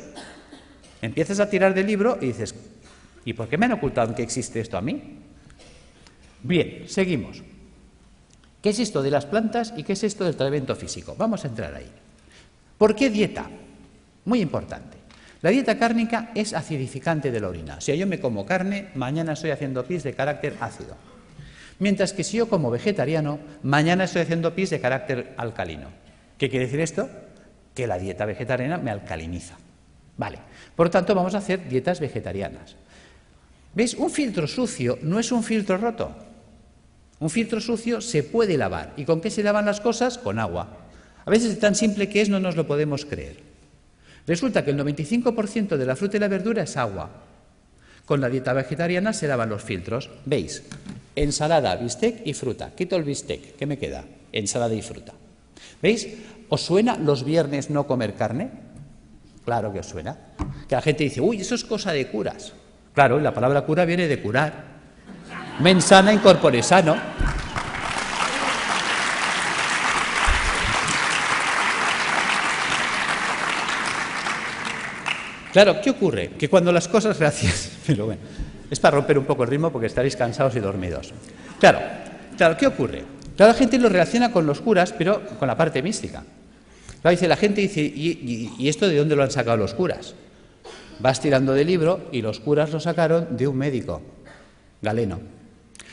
empiezas a tirar del libro y dices, ¿y por qué me han ocultado que existe esto a mí? Bien, seguimos. ¿Qué es esto de las plantas y qué es esto del tratamiento físico? Vamos a entrar ahí. ¿Por qué dieta? Muy importante. La dieta cárnica es acidificante de la orina. Si yo me como carne, mañana estoy haciendo pis de carácter ácido. Mientras que si yo como vegetariano, mañana estoy haciendo pis de carácter alcalino. ¿Qué quiere decir esto? Que la dieta vegetariana me alcaliniza. Vale. Por lo tanto, vamos a hacer dietas vegetarianas. ¿Veis? Un filtro sucio no es un filtro roto. Un filtro sucio se puede lavar. ¿Y con qué se lavan las cosas? Con agua. A veces es tan simple que es, no nos lo podemos creer. Resulta que el 95% de la fruta y la verdura es agua. Con la dieta vegetariana se lavan los filtros. ¿Veis? Ensalada, bistec y fruta. Quito el bistec. ¿Qué me queda? Ensalada y fruta. ¿Veis? ¿Os suena los viernes no comer carne? Claro que os suena. Que la gente dice, uy, eso es cosa de curas. Claro, y la palabra cura viene de curar. Mens sana in corpore sano. Claro, ¿qué ocurre? Que cuando las cosas, gracias, pero bueno, es para romper un poco el ritmo porque estaréis cansados y dormidos. Claro, ¿qué ocurre? Claro, la gente lo relaciona con los curas, pero con la parte mística. Claro, dice, la gente dice, ¿y esto de dónde lo han sacado los curas? Vas tirando del libro y los curas lo sacaron de un médico, Galeno.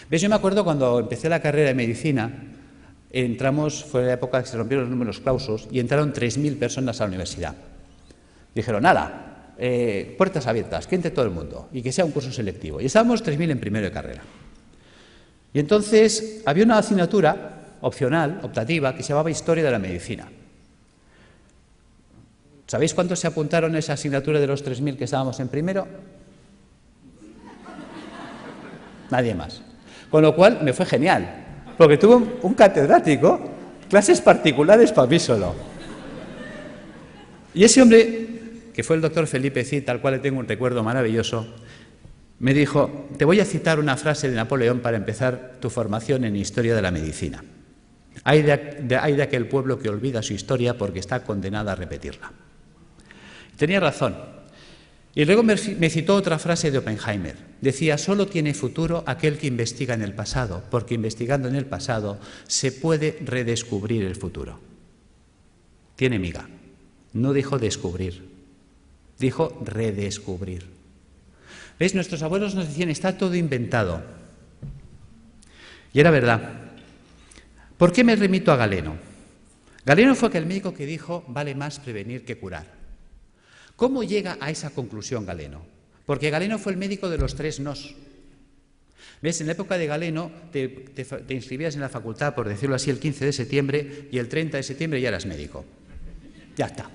¿Ves? Yo me acuerdo cuando empecé la carrera de medicina, fue la época que se rompieron los números clausus y entraron 3.000 personas a la universidad. Dijeron, nada, puertas abiertas, que entre todo el mundo y que sea un curso selectivo. Y estábamos 3.000 en primero de carrera. Y entonces había una asignatura opcional, optativa, que se llamaba Historia de la Medicina. ¿Sabéis cuántos se apuntaron a esa asignatura de los 3.000 que estábamos en primero? Nadie más. Con lo cual me fue genial, porque tuve un catedrático, clases particulares para mí solo. Y ese hombre, que fue el doctor Felipe Cid, al cual le tengo un recuerdo maravilloso, me dijo: te voy a citar una frase de Napoleón para empezar tu formación en historia de la medicina. Hay de aquel pueblo que olvida su historia porque está condenado a repetirla. Tenía razón. Y luego me citó otra frase de Oppenheimer. Decía: solo tiene futuro aquel que investiga en el pasado, porque investigando en el pasado se puede redescubrir el futuro. Tiene miga. No dijo descubrir, dijo redescubrir. ¿Veis? Nuestros abuelos nos decían: está todo inventado. Y era verdad. ¿Por qué me remito a Galeno? Galeno fue aquel médico que dijo: vale más prevenir que curar. ¿Cómo llega a esa conclusión Galeno? Porque Galeno fue el médico de los 3 nos. ¿Ves? En la época de Galeno te inscribías en la facultad, por decirlo así, el 15 de septiembre y el 30 de septiembre ya eras médico. Ya está.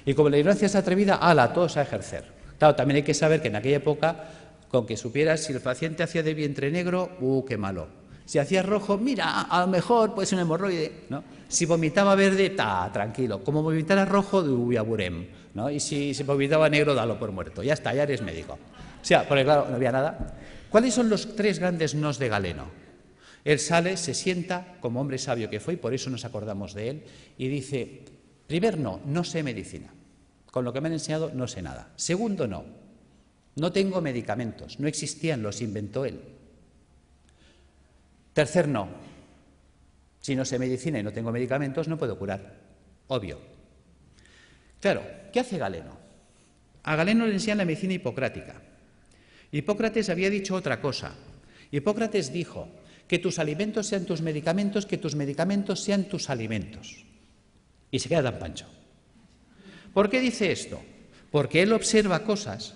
Y como la ignorancia es atrevida, ¡hala!, todos a ejercer. Claro, también hay que saber que en aquella época, con que supieras si el paciente hacía de vientre negro, ¡qué malo! Si hacía rojo, mira, a lo mejor puede ser un hemorroide, ¿no? Si vomitaba verde, tranquilo. Como vomitara rojo, aburem, ¿no? Y si se vomitaba negro, dalo por muerto. Ya está, ya eres médico. O sea, porque claro, no había nada. ¿Cuáles son los 3 grandes nos de Galeno? Él sale, se sienta, como hombre sabio que fue, y por eso nos acordamos de él, y dice: primer no sé medicina. Con lo que me han enseñado no sé nada. Segundo no tengo medicamentos, no existían, los inventó él. Tercer no, si no sé medicina y no tengo medicamentos no puedo curar, obvio. Claro, ¿qué hace Galeno? A Galeno le enseñan la medicina hipocrática. Hipócrates había dicho otra cosa. Hipócrates dijo: que tus alimentos sean tus medicamentos, que tus medicamentos sean tus alimentos. Y se queda tan pancho. ¿Por qué dice esto? Porque él observa cosas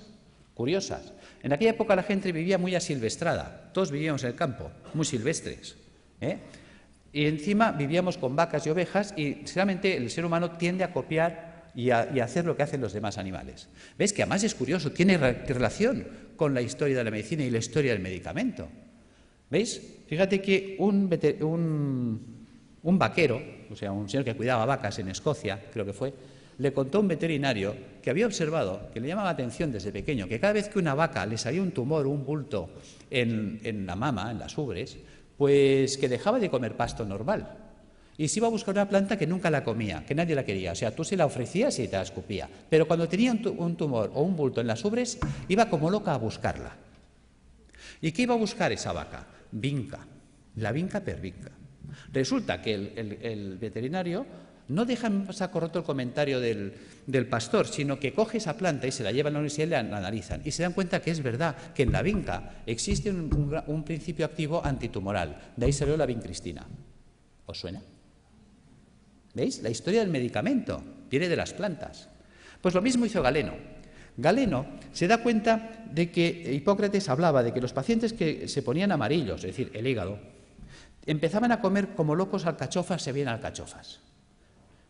curiosas. En aquella época la gente vivía muy asilvestrada, todos vivíamos en el campo, muy silvestres, y encima vivíamos con vacas y ovejas, y realmente el ser humano tiende a copiar y a hacer lo que hacen los demás animales. ¿Ves? Que además es curioso, tiene relación con la historia de la medicina y la historia del medicamento. ¿Veis? Fíjate que un vaquero, o sea, un señor que cuidaba vacas en Escocia, creo que fue, le contó a un veterinario que había observado, que le llamaba la atención desde pequeño, que cada vez que una vaca le salía un tumor o un bulto en la mama, en las ubres, pues que dejaba de comer pasto normal y se iba a buscar una planta que nunca la comía, que nadie la quería. O sea, tú se la ofrecías y te la escupía. Pero cuando tenía un tumor o un bulto en las ubres, iba como loca a buscarla. ¿Y qué iba a buscar esa vaca? Vinca, la vinca per vinca. Resulta que el veterinario no deja en saco roto el comentario del pastor, sino que coge esa planta y se la lleva a la universidad y la analizan. Y se dan cuenta que es verdad, que en la vinca existe un principio activo antitumoral. De ahí salió la vincristina. ¿Os suena? ¿Veis? La historia del medicamento viene de las plantas. Pues lo mismo hizo Galeno. Galeno se da cuenta de que Hipócrates hablaba de que los pacientes que se ponían amarillos, es decir, el hígado, empezaban a comer como locos alcachofas, se veían alcachofas.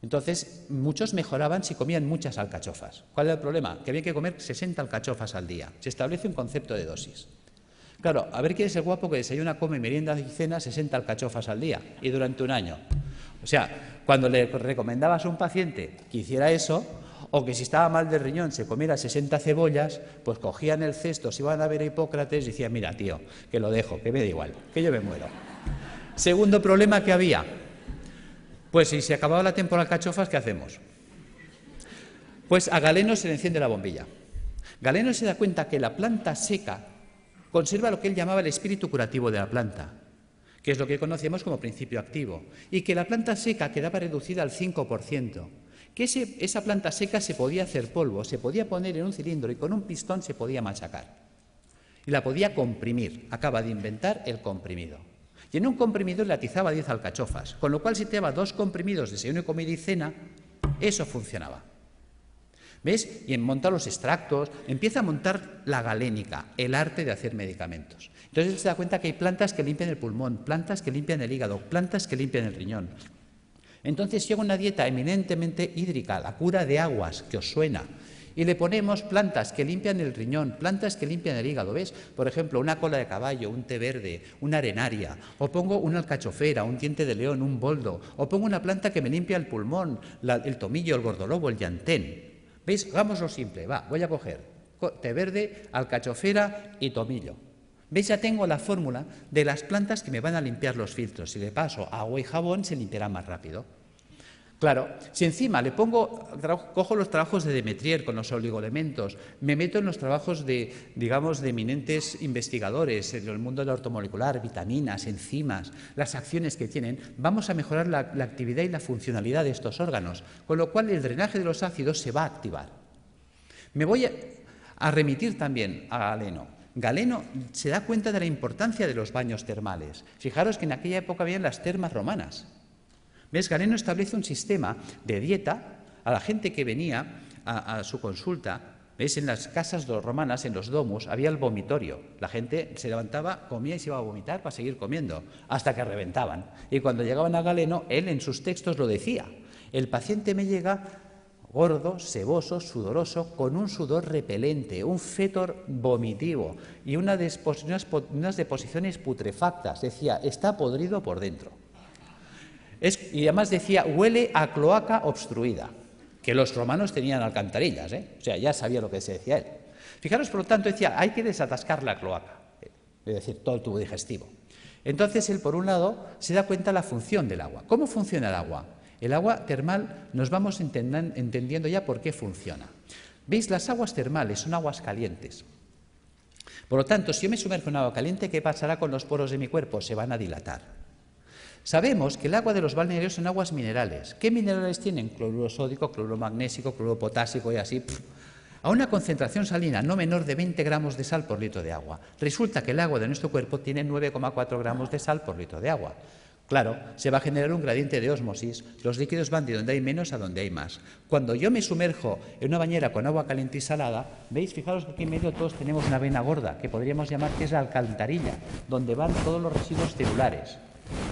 Entonces, muchos mejoraban si comían muchas alcachofas. ¿Cuál era el problema? Que había que comer 60 alcachofas al día. Se establece un concepto de dosis. Claro, a ver quién es el guapo que desayuna, come, merienda y cena 60 alcachofas al día y durante un año. O sea, cuando le recomendabas a un paciente que hiciera eso, o que si estaba mal de riñón se comiera 60 cebollas, pues cogían el cesto, se iban a ver a Hipócrates y decían: mira, tío, que lo dejo, que me da igual, que yo me muero. Segundo problema que había, pues si se acababa la temporada de alcachofas, ¿qué hacemos? Pues a Galeno se le enciende la bombilla. Galeno se da cuenta que la planta seca conserva lo que él llamaba el espíritu curativo de la planta, que es lo que conocemos como principio activo, y que la planta seca quedaba reducida al 5%, que esa planta seca se podía hacer polvo, se podía poner en un cilindro y con un pistón se podía machacar. Y la podía comprimir. Acaba de inventar el comprimido. Y en un comprimidor le atizaba 10 alcachofas, con lo cual si te daba 2 comprimidos de desayuno, comida y cena, eso funcionaba. ¿Ves? Y en montar los extractos, empieza a montar la galénica, el arte de hacer medicamentos. Entonces él se da cuenta que hay plantas que limpian el pulmón, plantas que limpian el hígado, plantas que limpian el riñón. Entonces llega una dieta eminentemente hídrica, la cura de aguas, que os suena, y le ponemos plantas que limpian el riñón, plantas que limpian el hígado, ¿ves? Por ejemplo, una cola de caballo, un té verde, una arenaria, o pongo una alcachofera, un diente de león, un boldo, o pongo una planta que me limpia el pulmón, el tomillo, el gordolobo, el llantén. ¿Veis? Hagámoslo simple, va, voy a coger té verde, alcachofera y tomillo. ¿Veis? Ya tengo la fórmula de las plantas que me van a limpiar los filtros. Si le paso agua y jabón, se limpiará más rápido. Claro, si encima le cojo los trabajos de Demetrier con los oligoelementos, me meto en los trabajos de eminentes investigadores en el mundo de la ortomolecular, vitaminas, enzimas, las acciones que tienen, vamos a mejorar la actividad y la funcionalidad de estos órganos, con lo cual el drenaje de los ácidos se va a activar. Me voy a remitir también a Galeno. Galeno se da cuenta de la importancia de los baños termales. Fijaros que en aquella época habían las termas romanas. ¿Ves? Galeno establece un sistema de dieta a la gente que venía a su consulta. ¿Ves? En las casas romanas, en los domus, había el vomitorio. La gente se levantaba, comía y se iba a vomitar para seguir comiendo, hasta que reventaban. Y cuando llegaban a Galeno, él en sus textos lo decía. El paciente me llega gordo, seboso, sudoroso, con un sudor repelente, un fétor vomitivo y unas deposiciones putrefactas. Decía, está podrido por dentro. Y además decía, huele a cloaca obstruida, que los romanos tenían alcantarillas, o sea, ya sabía lo que se decía él. Fijaros, por lo tanto, decía, hay que desatascar la cloaca, es decir, todo el tubo digestivo. Entonces, él, por un lado, se da cuenta de la función del agua. ¿Cómo funciona el agua? El agua termal nos vamos entendiendo ya por qué funciona. ¿Veis? Las aguas termales son aguas calientes. Por lo tanto, si yo me sumerjo en agua caliente, ¿qué pasará con los poros de mi cuerpo? Se van a dilatar. Sabemos que el agua de los balnearios son aguas minerales. ¿Qué minerales tienen? Cloruro sódico, cloruro magnésico, cloruro potásico y así. A una concentración salina no menor de 20 gramos de sal por litro de agua. Resulta que el agua de nuestro cuerpo tiene 9,4 gramos de sal por litro de agua. Claro, se va a generar un gradiente de ósmosis. Los líquidos van de donde hay menos a donde hay más. Cuando yo me sumerjo en una bañera con agua caliente y salada, ¿veis? Fijaros que aquí en medio todos tenemos una vena gorda, que podríamos llamar que es la alcantarilla, donde van todos los residuos celulares.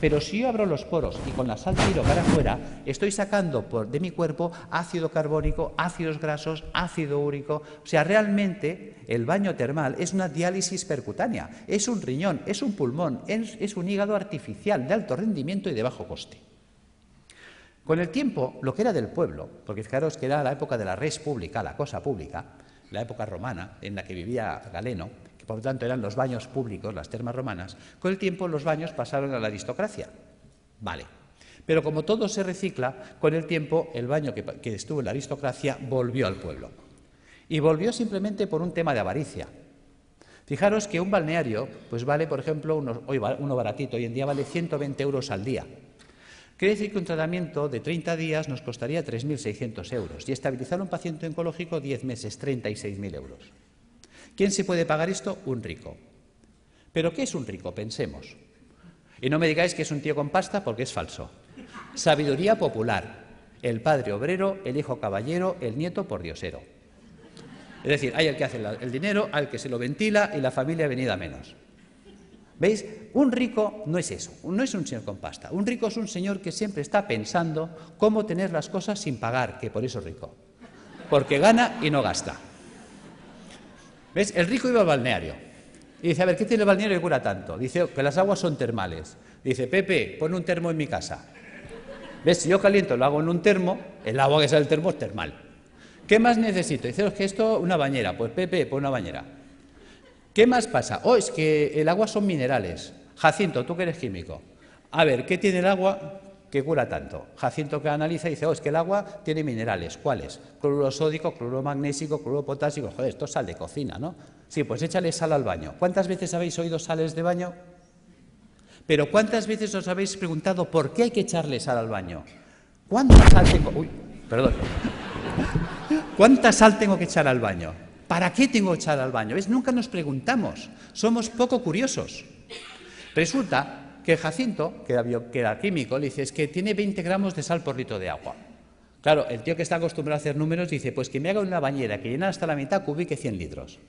Pero si yo abro los poros y con la sal tiro para afuera, estoy sacando de mi cuerpo ácido carbónico, ácidos grasos, ácido úrico. O sea, realmente el baño termal es una diálisis percutánea, es un riñón, es un pulmón, es un hígado artificial de alto rendimiento y de bajo coste. Con el tiempo, lo que era del pueblo, porque fijaros que era la época de la res pública, la cosa pública, la época romana en la que vivía Galeno, por lo tanto eran los baños públicos, las termas romanas, con el tiempo los baños pasaron a la aristocracia. Vale. Pero como todo se recicla, con el tiempo el baño que estuvo en la aristocracia volvió al pueblo. Y volvió simplemente por un tema de avaricia. Fijaros que un balneario pues vale, por ejemplo, uno baratito, hoy en día vale 120 euros al día. Quiere decir que un tratamiento de 30 días nos costaría 3.600 euros y estabilizar a un paciente oncológico 10 meses, 36.000 euros. ¿Quién se puede pagar esto? Un rico. ¿Pero qué es un rico? Pensemos. Y no me digáis que es un tío con pasta porque es falso. Sabiduría popular. El padre obrero, el hijo caballero, el nieto pordiosero. Es decir, hay el que hace el dinero, hay el que se lo ventila y la familia venida menos. ¿Veis? Un rico no es eso, no es un señor con pasta. Un rico es un señor que siempre está pensando cómo tener las cosas sin pagar, que por eso es rico. Porque gana y no gasta. ¿Ves? El rico iba al balneario y dice, a ver, ¿qué tiene el balneario que cura tanto? Dice que las aguas son termales. Dice, Pepe, pon un termo en mi casa. ¿Ves? Si yo caliento lo hago en un termo, el agua que sale del termo es termal. ¿Qué más necesito? Dice, es que esto, una bañera. Pues Pepe, pon una bañera. ¿Qué más pasa? Oh, es que el agua son minerales. Jacinto, tú que eres químico. A ver, ¿qué tiene el agua que cura tanto? Jacinto que analiza y dice, oh, es que el agua tiene minerales. ¿Cuáles? Cloruro sódico, cloruro magnésico, cloruro potásico. Joder, esto es sal de cocina, ¿no? Sí, pues échale sal al baño. ¿Cuántas veces habéis oído sales de baño? Pero ¿cuántas veces os habéis preguntado por qué hay que echarle sal al baño? ¿Cuánta sal tengo? Uy, perdón. ¿Cuánta sal tengo que echar al baño? ¿Para qué tengo que echar al baño? ¿Ves? Nunca nos preguntamos. Somos poco curiosos. Resulta que Jacinto, que era químico, le dice, es que tiene 20 gramos de sal por litro de agua. Claro, el tío que está acostumbrado a hacer números dice, pues que me haga una bañera que llena hasta la mitad cubique 100 litros.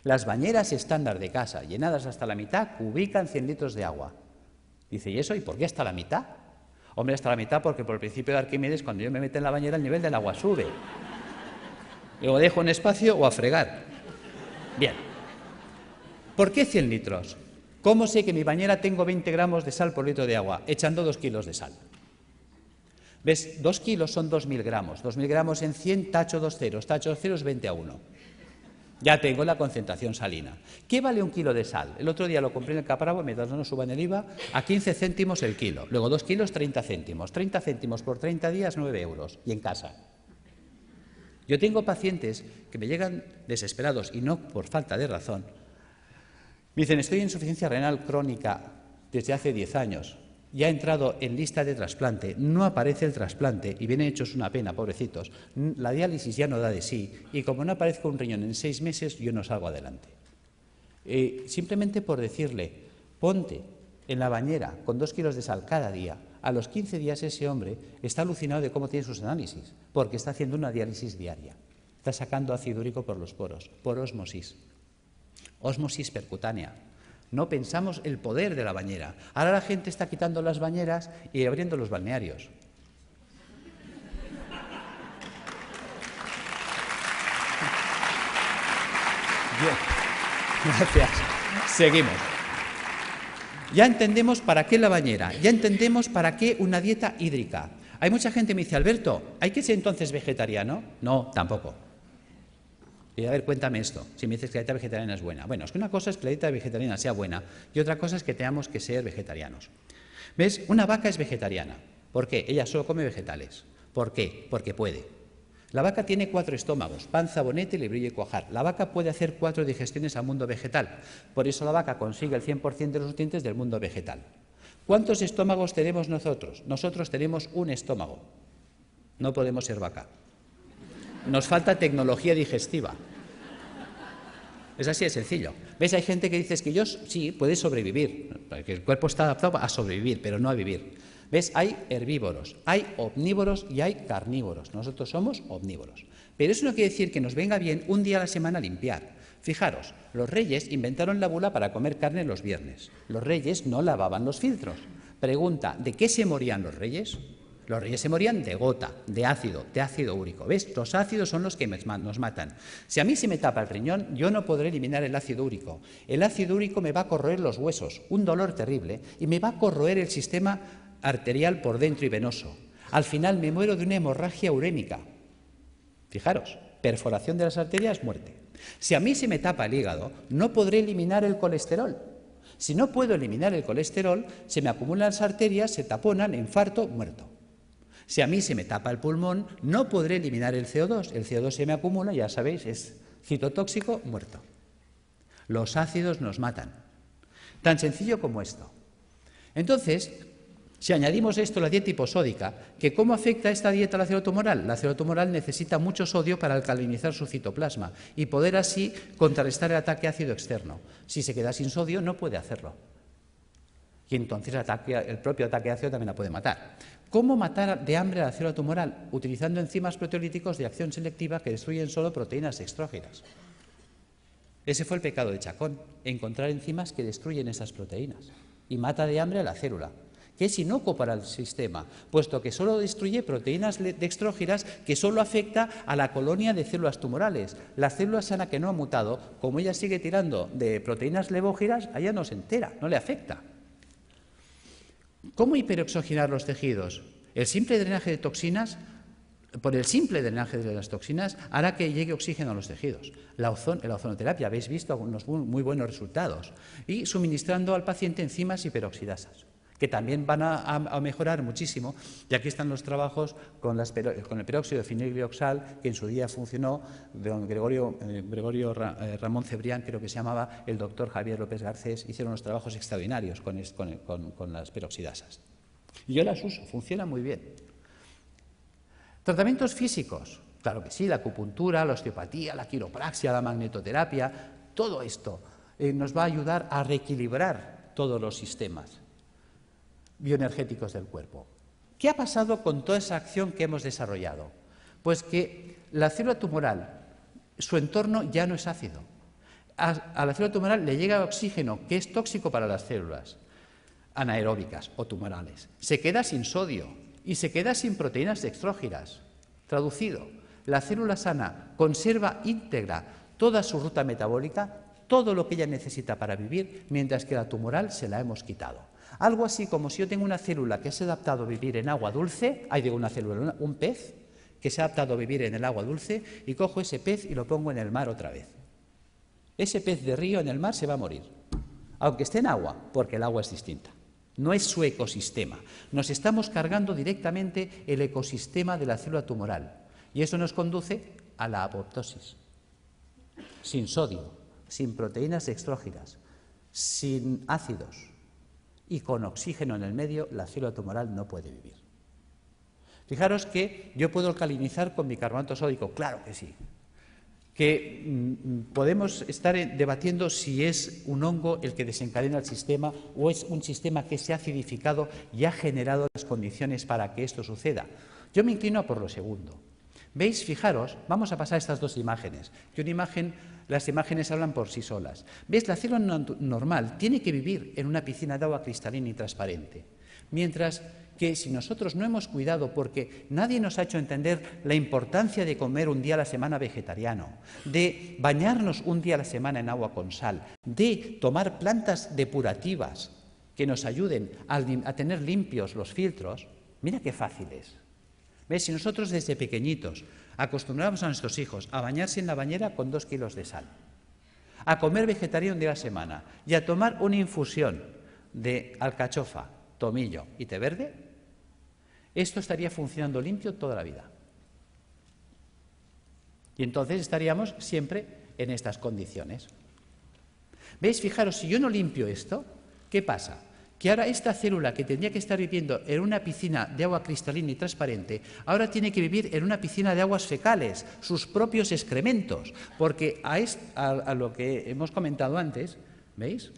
Las bañeras estándar de casa, llenadas hasta la mitad, cubican 100 litros de agua. Dice, ¿y eso? ¿Y por qué hasta la mitad? Hombre, hasta la mitad, porque por el principio de Arquímedes, cuando yo me meto en la bañera, el nivel del agua sube. Luego dejo un espacio o a fregar. Bien. ¿Por qué 100 litros? ¿Cómo sé que en mi bañera tengo 20 gramos de sal por litro de agua? Echando 2 kilos de sal. ¿Ves? 2 kilos son 2.000 gramos. 2.000 gramos en 100, tacho 2 ceros. Tacho 2 ceros, 20 a 1. Ya tengo la concentración salina. ¿Qué vale 1 kilo de sal? El otro día lo compré en el Capravo, mientras no nos suban el IVA, a 15 céntimos el kilo. Luego 2 kilos, 30 céntimos. 30 céntimos por 30 días, 9 euros. Y en casa. Yo tengo pacientes que me llegan desesperados, y no por falta de razón. Me dicen, estoy en insuficiencia renal crónica desde hace 10 años. Ya he entrado en lista de trasplante, no aparece el trasplante y vienen hechos una pena, pobrecitos. La diálisis ya no da de sí y como no aparezca un riñón en 6 meses, yo no salgo adelante. Simplemente por decirle, ponte en la bañera con 2 kilos de sal cada día, a los 15 días ese hombre está alucinado de cómo tiene sus análisis, porque está haciendo una diálisis diaria. Está sacando ácido úrico por los poros, por ósmosis. Ósmosis percutánea. No pensamos el poder de la bañera. Ahora la gente está quitando las bañeras y abriendo los balnearios. Bien, gracias. Seguimos. Ya entendemos para qué la bañera, ya entendemos para qué una dieta hídrica. Hay mucha gente que me dice, Alberto, ¿hay que ser entonces vegetariano? No, tampoco. Y a ver, cuéntame esto, si me dices que la dieta vegetariana es buena. Bueno, es que una cosa es que la dieta vegetariana sea buena y otra cosa es que tengamos que ser vegetarianos. ¿Ves? Una vaca es vegetariana. ¿Por qué? Ella solo come vegetales. ¿Por qué? Porque puede. La vaca tiene 4 estómagos, panza, bonete, lebrillo y cuajar. La vaca puede hacer 4 digestiones al mundo vegetal. Por eso la vaca consigue el 100% de los nutrientes del mundo vegetal. ¿Cuántos estómagos tenemos nosotros? Nosotros tenemos un estómago. No podemos ser vaca. Nos falta tecnología digestiva. Es así de sencillo. ¿Ves? Hay gente que dice que yo sí, puede sobrevivir, porque el cuerpo está adaptado a sobrevivir, pero no a vivir. ¿Ves? Hay herbívoros, hay omnívoros y hay carnívoros. Nosotros somos omnívoros. Pero eso no quiere decir que nos venga bien un día a la semana limpiar. Fijaros, los reyes inventaron la bula para comer carne los viernes. Los reyes no lavaban los filtros. Pregunta, ¿de qué se morían los reyes? Los reyes se morían de gota, de ácido úrico. ¿Ves? Los ácidos son los que nos matan. Si a mí se me tapa el riñón, yo no podré eliminar el ácido úrico. El ácido úrico me va a corroer los huesos, un dolor terrible, y me va a corroer el sistema arterial por dentro y venoso. Al final me muero de una hemorragia urémica. Fijaros, perforación de las arterias, muerte. Si a mí se me tapa el hígado, no podré eliminar el colesterol. Si no puedo eliminar el colesterol, se me acumulan las arterias, se taponan, infarto, muerto. Si a mí se me tapa el pulmón, no podré eliminar el CO2. El CO2 se me acumula, ya sabéis, es citotóxico, muerto. Los ácidos nos matan. Tan sencillo como esto. Entonces, si añadimos esto a la dieta hiposódica, que ¿cómo afecta esta dieta al ácido tumoral? El ácido tumoral necesita mucho sodio para alcalinizar su citoplasma y poder así contrarrestar el ataque ácido externo. Si se queda sin sodio, no puede hacerlo. Y entonces el propio ataque ácido también la puede matar. ¿Cómo matar de hambre a la célula tumoral? Utilizando enzimas proteolíticos de acción selectiva que destruyen solo proteínas extrógenas. Ese fue el pecado de Chacón, encontrar enzimas que destruyen esas proteínas y mata de hambre a la célula, que es inocuo para el sistema, puesto que solo destruye proteínas dextrógenas que solo afecta a la colonia de células tumorales. La célula sana que no ha mutado, como ella sigue tirando de proteínas levógenas, a ella no se entera, no le afecta. ¿Cómo hiperoxigenar los tejidos? El simple drenaje de toxinas, por el simple drenaje de las toxinas, hará que llegue oxígeno a los tejidos. La ozonoterapia, habéis visto algunos muy buenos resultados. Y suministrando al paciente enzimas hiperoxidasas, que también van a mejorar muchísimo. Y aquí están los trabajos con el peróxido de finiglioxal, que en su día funcionó, don Gregorio Ramón Cebrián, creo que se llamaba, el doctor Javier López Garcés, hicieron unos trabajos extraordinarios con las peroxidasas. Y yo las uso, funciona muy bien. Tratamientos físicos, claro que sí, la acupuntura, la osteopatía, la quiropraxia, la magnetoterapia, todo esto nos va a ayudar a reequilibrar todos los sistemas bioenergéticos del cuerpo. ¿Qué ha pasado con toda esa acción que hemos desarrollado? Pues que la célula tumoral, su entorno ya no es ácido. A la célula tumoral le llega oxígeno, que es tóxico para las células. anaeróbicas o tumorales. Se queda sin sodio y se queda sin proteínas dextrógiras. Traducido, la célula sana conserva íntegra toda su ruta metabólica, todo lo que ella necesita para vivir, mientras que la tumoral se la hemos quitado. Algo así como si yo tengo una célula que se ha adaptado a vivir en agua dulce, un pez que se ha adaptado a vivir en el agua dulce, y cojo ese pez y lo pongo en el mar otra vez. Ese pez de río en el mar se va a morir, aunque esté en agua, porque el agua es distinta. No es su ecosistema. Nos estamos cargando directamente el ecosistema de la célula tumoral, y eso nos conduce a la apoptosis. Sin sodio, sin proteínas dextrógiras, sin ácidos y con oxígeno en el medio, la célula tumoral no puede vivir. Fijaros que yo puedo alcalinizar con bicarbonato sódico, claro que sí. Que podemos estar debatiendo si es un hongo el que desencadena el sistema o es un sistema que se ha acidificado y ha generado las condiciones para que esto suceda. Yo me inclino por lo segundo. ¿Veis? Fijaros, vamos a pasar estas dos imágenes, que las imágenes hablan por sí solas. ¿Veis? La célula normal tiene que vivir en una piscina de agua cristalina y transparente, mientras que si nosotros no hemos cuidado, porque nadie nos ha hecho entender la importancia de comer un día a la semana vegetariano, de bañarnos un día a la semana en agua con sal, de tomar plantas depurativas que nos ayuden a tener limpios los filtros, mira qué fácil es. ¿Ves? Si nosotros desde pequeñitos acostumbramos a nuestros hijos a bañarse en la bañera con 2 kilos de sal, a comer vegetariano un día a la semana y a tomar una infusión de alcachofa, tomillo y té verde, esto estaría funcionando limpio toda la vida. Y entonces estaríamos siempre en estas condiciones. ¿Veis? Fijaros, si yo no limpio esto, ¿qué pasa? Que ahora esta célula que tendría que estar viviendo en una piscina de agua cristalina y transparente, ahora tiene que vivir en una piscina de aguas fecales, sus propios excrementos, porque a lo que hemos comentado antes, ¿veis?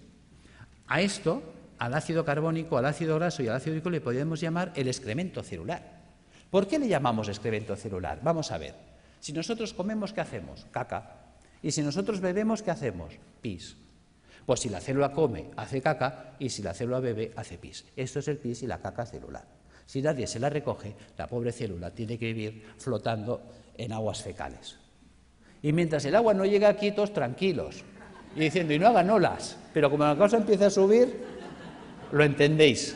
A esto, al ácido carbónico, al ácido graso y al ácido úrico le podemos llamar el excremento celular. ¿Por qué le llamamos excremento celular? Vamos a ver. Si nosotros comemos, ¿qué hacemos? Caca. Y si nosotros bebemos, ¿qué hacemos? Pis. Pues si la célula come, hace caca, y si la célula bebe, hace pis. Esto es el pis y la caca celular. Si nadie se la recoge, la pobre célula tiene que vivir flotando en aguas fecales. Y mientras el agua no llega aquí, todos tranquilos, y diciendo, y no hagan olas, pero como la cosa empieza a subir, lo entendéis.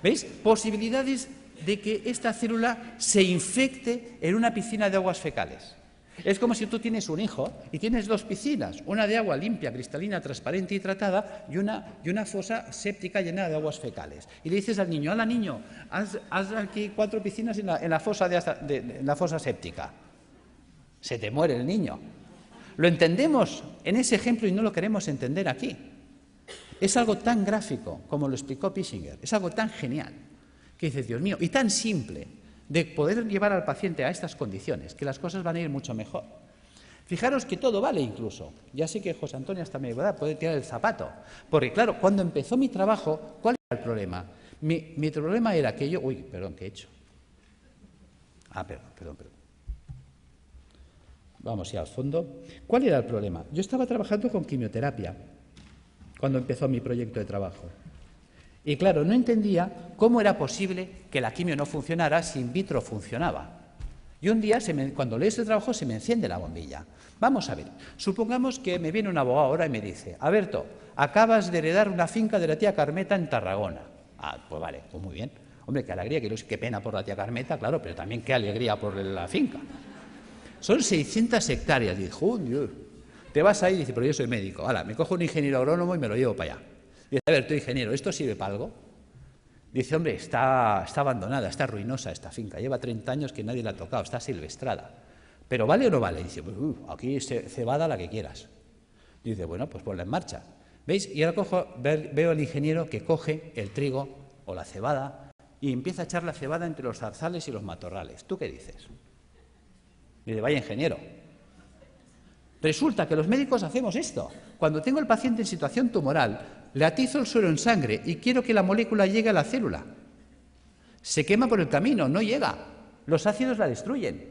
¿Veis? Posibilidades de que esta célula se infecte en una piscina de aguas fecales. Es como si tú tienes un hijo y tienes 2 piscinas, una de agua limpia, cristalina, transparente y tratada y una fosa séptica llena de aguas fecales. Y le dices al niño, ¡hala, niño, haz aquí 4 piscinas en la fosa séptica! Se te muere el niño. Lo entendemos en ese ejemplo y no lo queremos entender aquí. Es algo tan gráfico como lo explicó Pissinger, es algo tan genial que dices, Dios mío, y tan simple de poder llevar al paciente a estas condiciones, que las cosas van a ir mucho mejor. Fijaros que todo vale incluso. Ya sé que José Antonio hasta me puede tirar el zapato, porque claro, cuando empezó mi trabajo, ¿cuál era el problema? Mi problema era que yo... Uy, perdón, ¿qué he hecho? Perdón. Vamos ya al fondo. ¿Cuál era el problema? Yo estaba trabajando con quimioterapia cuando empezó mi proyecto de trabajo. Y claro, no entendía cómo era posible que la quimio no funcionara si in vitro funcionaba. Y un día, cuando leo este trabajo, se me enciende la bombilla. Vamos a ver, supongamos que me viene un abogado ahora y me dice, Alberto, acabas de heredar una finca de la tía Carmeta en Tarragona. Pues vale, pues muy bien. Hombre, qué alegría, qué pena por la tía Carmeta, claro, pero también qué alegría por la finca. Son 600 hectáreas. Y dijo, Dios, te vas ahí y dice, pero yo soy médico. Hala, me cojo un ingeniero agrónomo y me lo llevo para allá. Dice, a ver, tú ingeniero, ¿esto sirve para algo? Dice, hombre, está abandonada, está ruinosa esta finca, lleva 30 años que nadie la ha tocado, está silvestrada. ¿Pero vale o no vale? Dice, pues aquí cebada la que quieras. Dice, bueno, pues ponla en marcha. ¿Veis? Y ahora veo al ingeniero que coge el trigo o la cebada y empieza a echar la cebada entre los zarzales y los matorrales. ¿Tú qué dices? Dice, vaya ingeniero. Resulta que los médicos hacemos esto. Cuando tengo el paciente en situación tumoral, le atizo el suero en sangre y quiero que la molécula llegue a la célula. Se quema por el camino, no llega. Los ácidos la destruyen.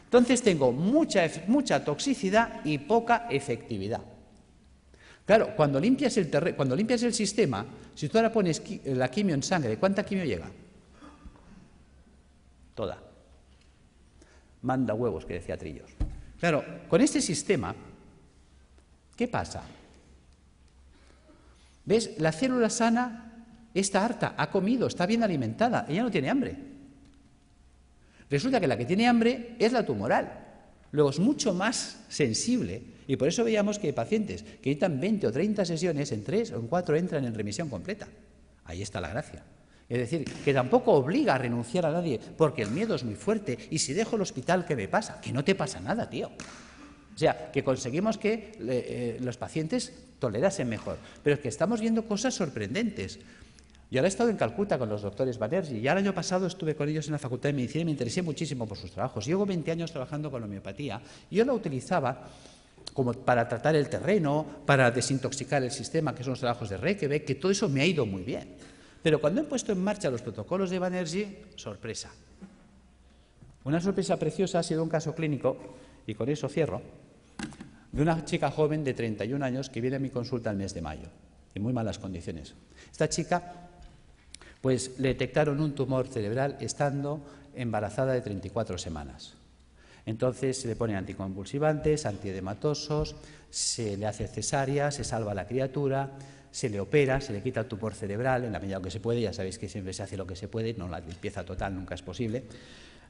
Entonces tengo mucha toxicidad y poca efectividad. Claro, cuando limpias el sistema, si tú ahora pones la quimio en sangre, ¿cuánta quimio llega? Toda. Manda huevos, que decía Trillos. Claro, con este sistema, ¿qué pasa? ¿Ves? La célula sana está harta, ha comido, está bien alimentada, ella no tiene hambre. Resulta que la que tiene hambre es la tumoral. Luego es mucho más sensible y por eso veíamos que hay pacientes que necesitan 20 o 30 sesiones, en 3 o en 4 entran en remisión completa. Ahí está la gracia. Es decir, que tampoco obliga a renunciar a nadie porque el miedo es muy fuerte y si dejo el hospital, ¿qué me pasa? Que no te pasa nada, tío. O sea, que conseguimos que los pacientes tolerasen mejor. Pero es que estamos viendo cosas sorprendentes. Yo ahora he estado en Calcuta con los doctores Banerjee y el año pasado estuve con ellos en la Facultad de Medicina y me interesé muchísimo por sus trabajos. Llevo 20 años trabajando con la homeopatía y yo la utilizaba como para tratar el terreno, para desintoxicar el sistema, que son los trabajos de Reykjavik, que todo eso me ha ido muy bien. Pero cuando he puesto en marcha los protocolos de Banerjee, sorpresa. Una sorpresa preciosa ha sido un caso clínico, y con eso cierro, de una chica joven de 31 años que viene a mi consulta el mes de mayo, en muy malas condiciones. Esta chica, pues le detectaron un tumor cerebral estando embarazada de 34 semanas. Entonces se le ponen anticonvulsivantes, antiedematosos, se le hace cesárea, se salva a la criatura, se le opera, se le quita el tumor cerebral en la medida que se puede, ya sabéis que siempre se hace lo que se puede, no la limpieza total nunca es posible.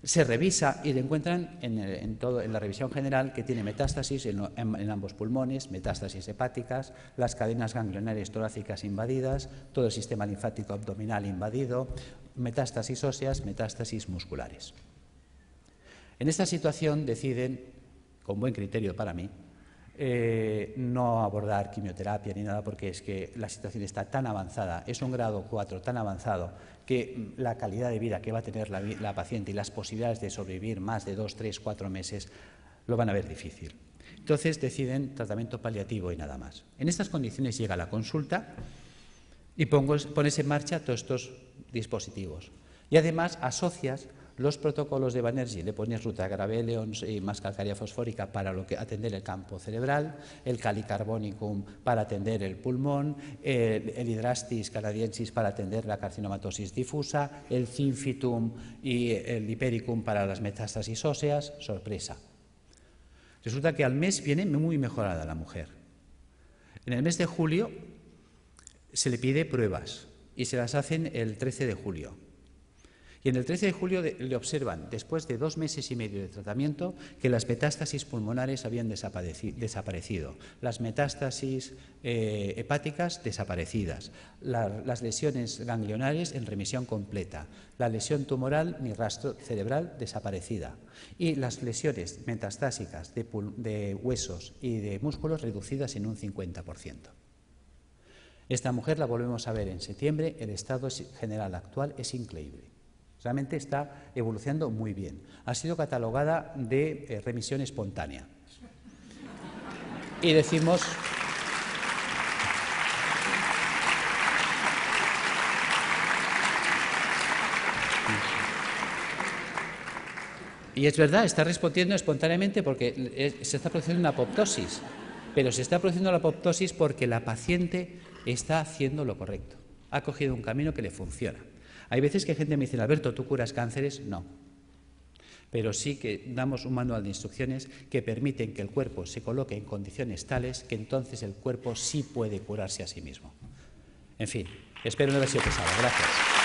Se revisa y le encuentran en la revisión general que tiene metástasis en ambos pulmones, metástasis hepáticas, las cadenas ganglionarias torácicas invadidas, todo el sistema linfático abdominal invadido, metástasis óseas, metástasis musculares. En esta situación deciden, con buen criterio para mí, no abordar quimioterapia ni nada porque es que la situación está tan avanzada, es un grado 4 tan avanzado que la calidad de vida que va a tener la paciente y las posibilidades de sobrevivir más de 2, 3, 4 meses lo van a ver difícil. Entonces deciden tratamiento paliativo y nada más. En estas condiciones llega la consulta y pones en marcha todos estos dispositivos. Y además asocias los protocolos de Banerjee, le pones Rutagravellion y más calcárea fosfórica para atender el campo cerebral, el Calicarbonicum para atender el pulmón, el Hydrastis canadiensis para atender la carcinomatosis difusa, el Zinfitum y el Hipericum para las metástasis óseas. Sorpresa. Resulta que al mes viene muy mejorada la mujer. En el mes de julio se le pide pruebas y se las hacen el 13 de julio. Y en el 13 de julio le observan, después de 2 meses y medio de tratamiento, que las metástasis pulmonares habían desaparecido, las metástasis hepáticas desaparecidas, las lesiones ganglionares en remisión completa, la lesión tumoral ni rastro cerebral desaparecida y las lesiones metastásicas de huesos y de músculos reducidas en un 50%. Esta mujer la volvemos a ver en septiembre, el estado general actual es increíble. Realmente está evolucionando muy bien. Ha sido catalogada de remisión espontánea. Y decimos... Y es verdad, está respondiendo espontáneamente porque se está produciendo una apoptosis. Pero se está produciendo la apoptosis porque la paciente está haciendo lo correcto. Ha cogido un camino que le funciona. Hay veces que gente me dice, Alberto, ¿tú curas cánceres? No. Pero sí que damos un manual de instrucciones que permiten que el cuerpo se coloque en condiciones tales que entonces el cuerpo sí puede curarse a sí mismo. En fin, espero no haber sido pesado. Gracias.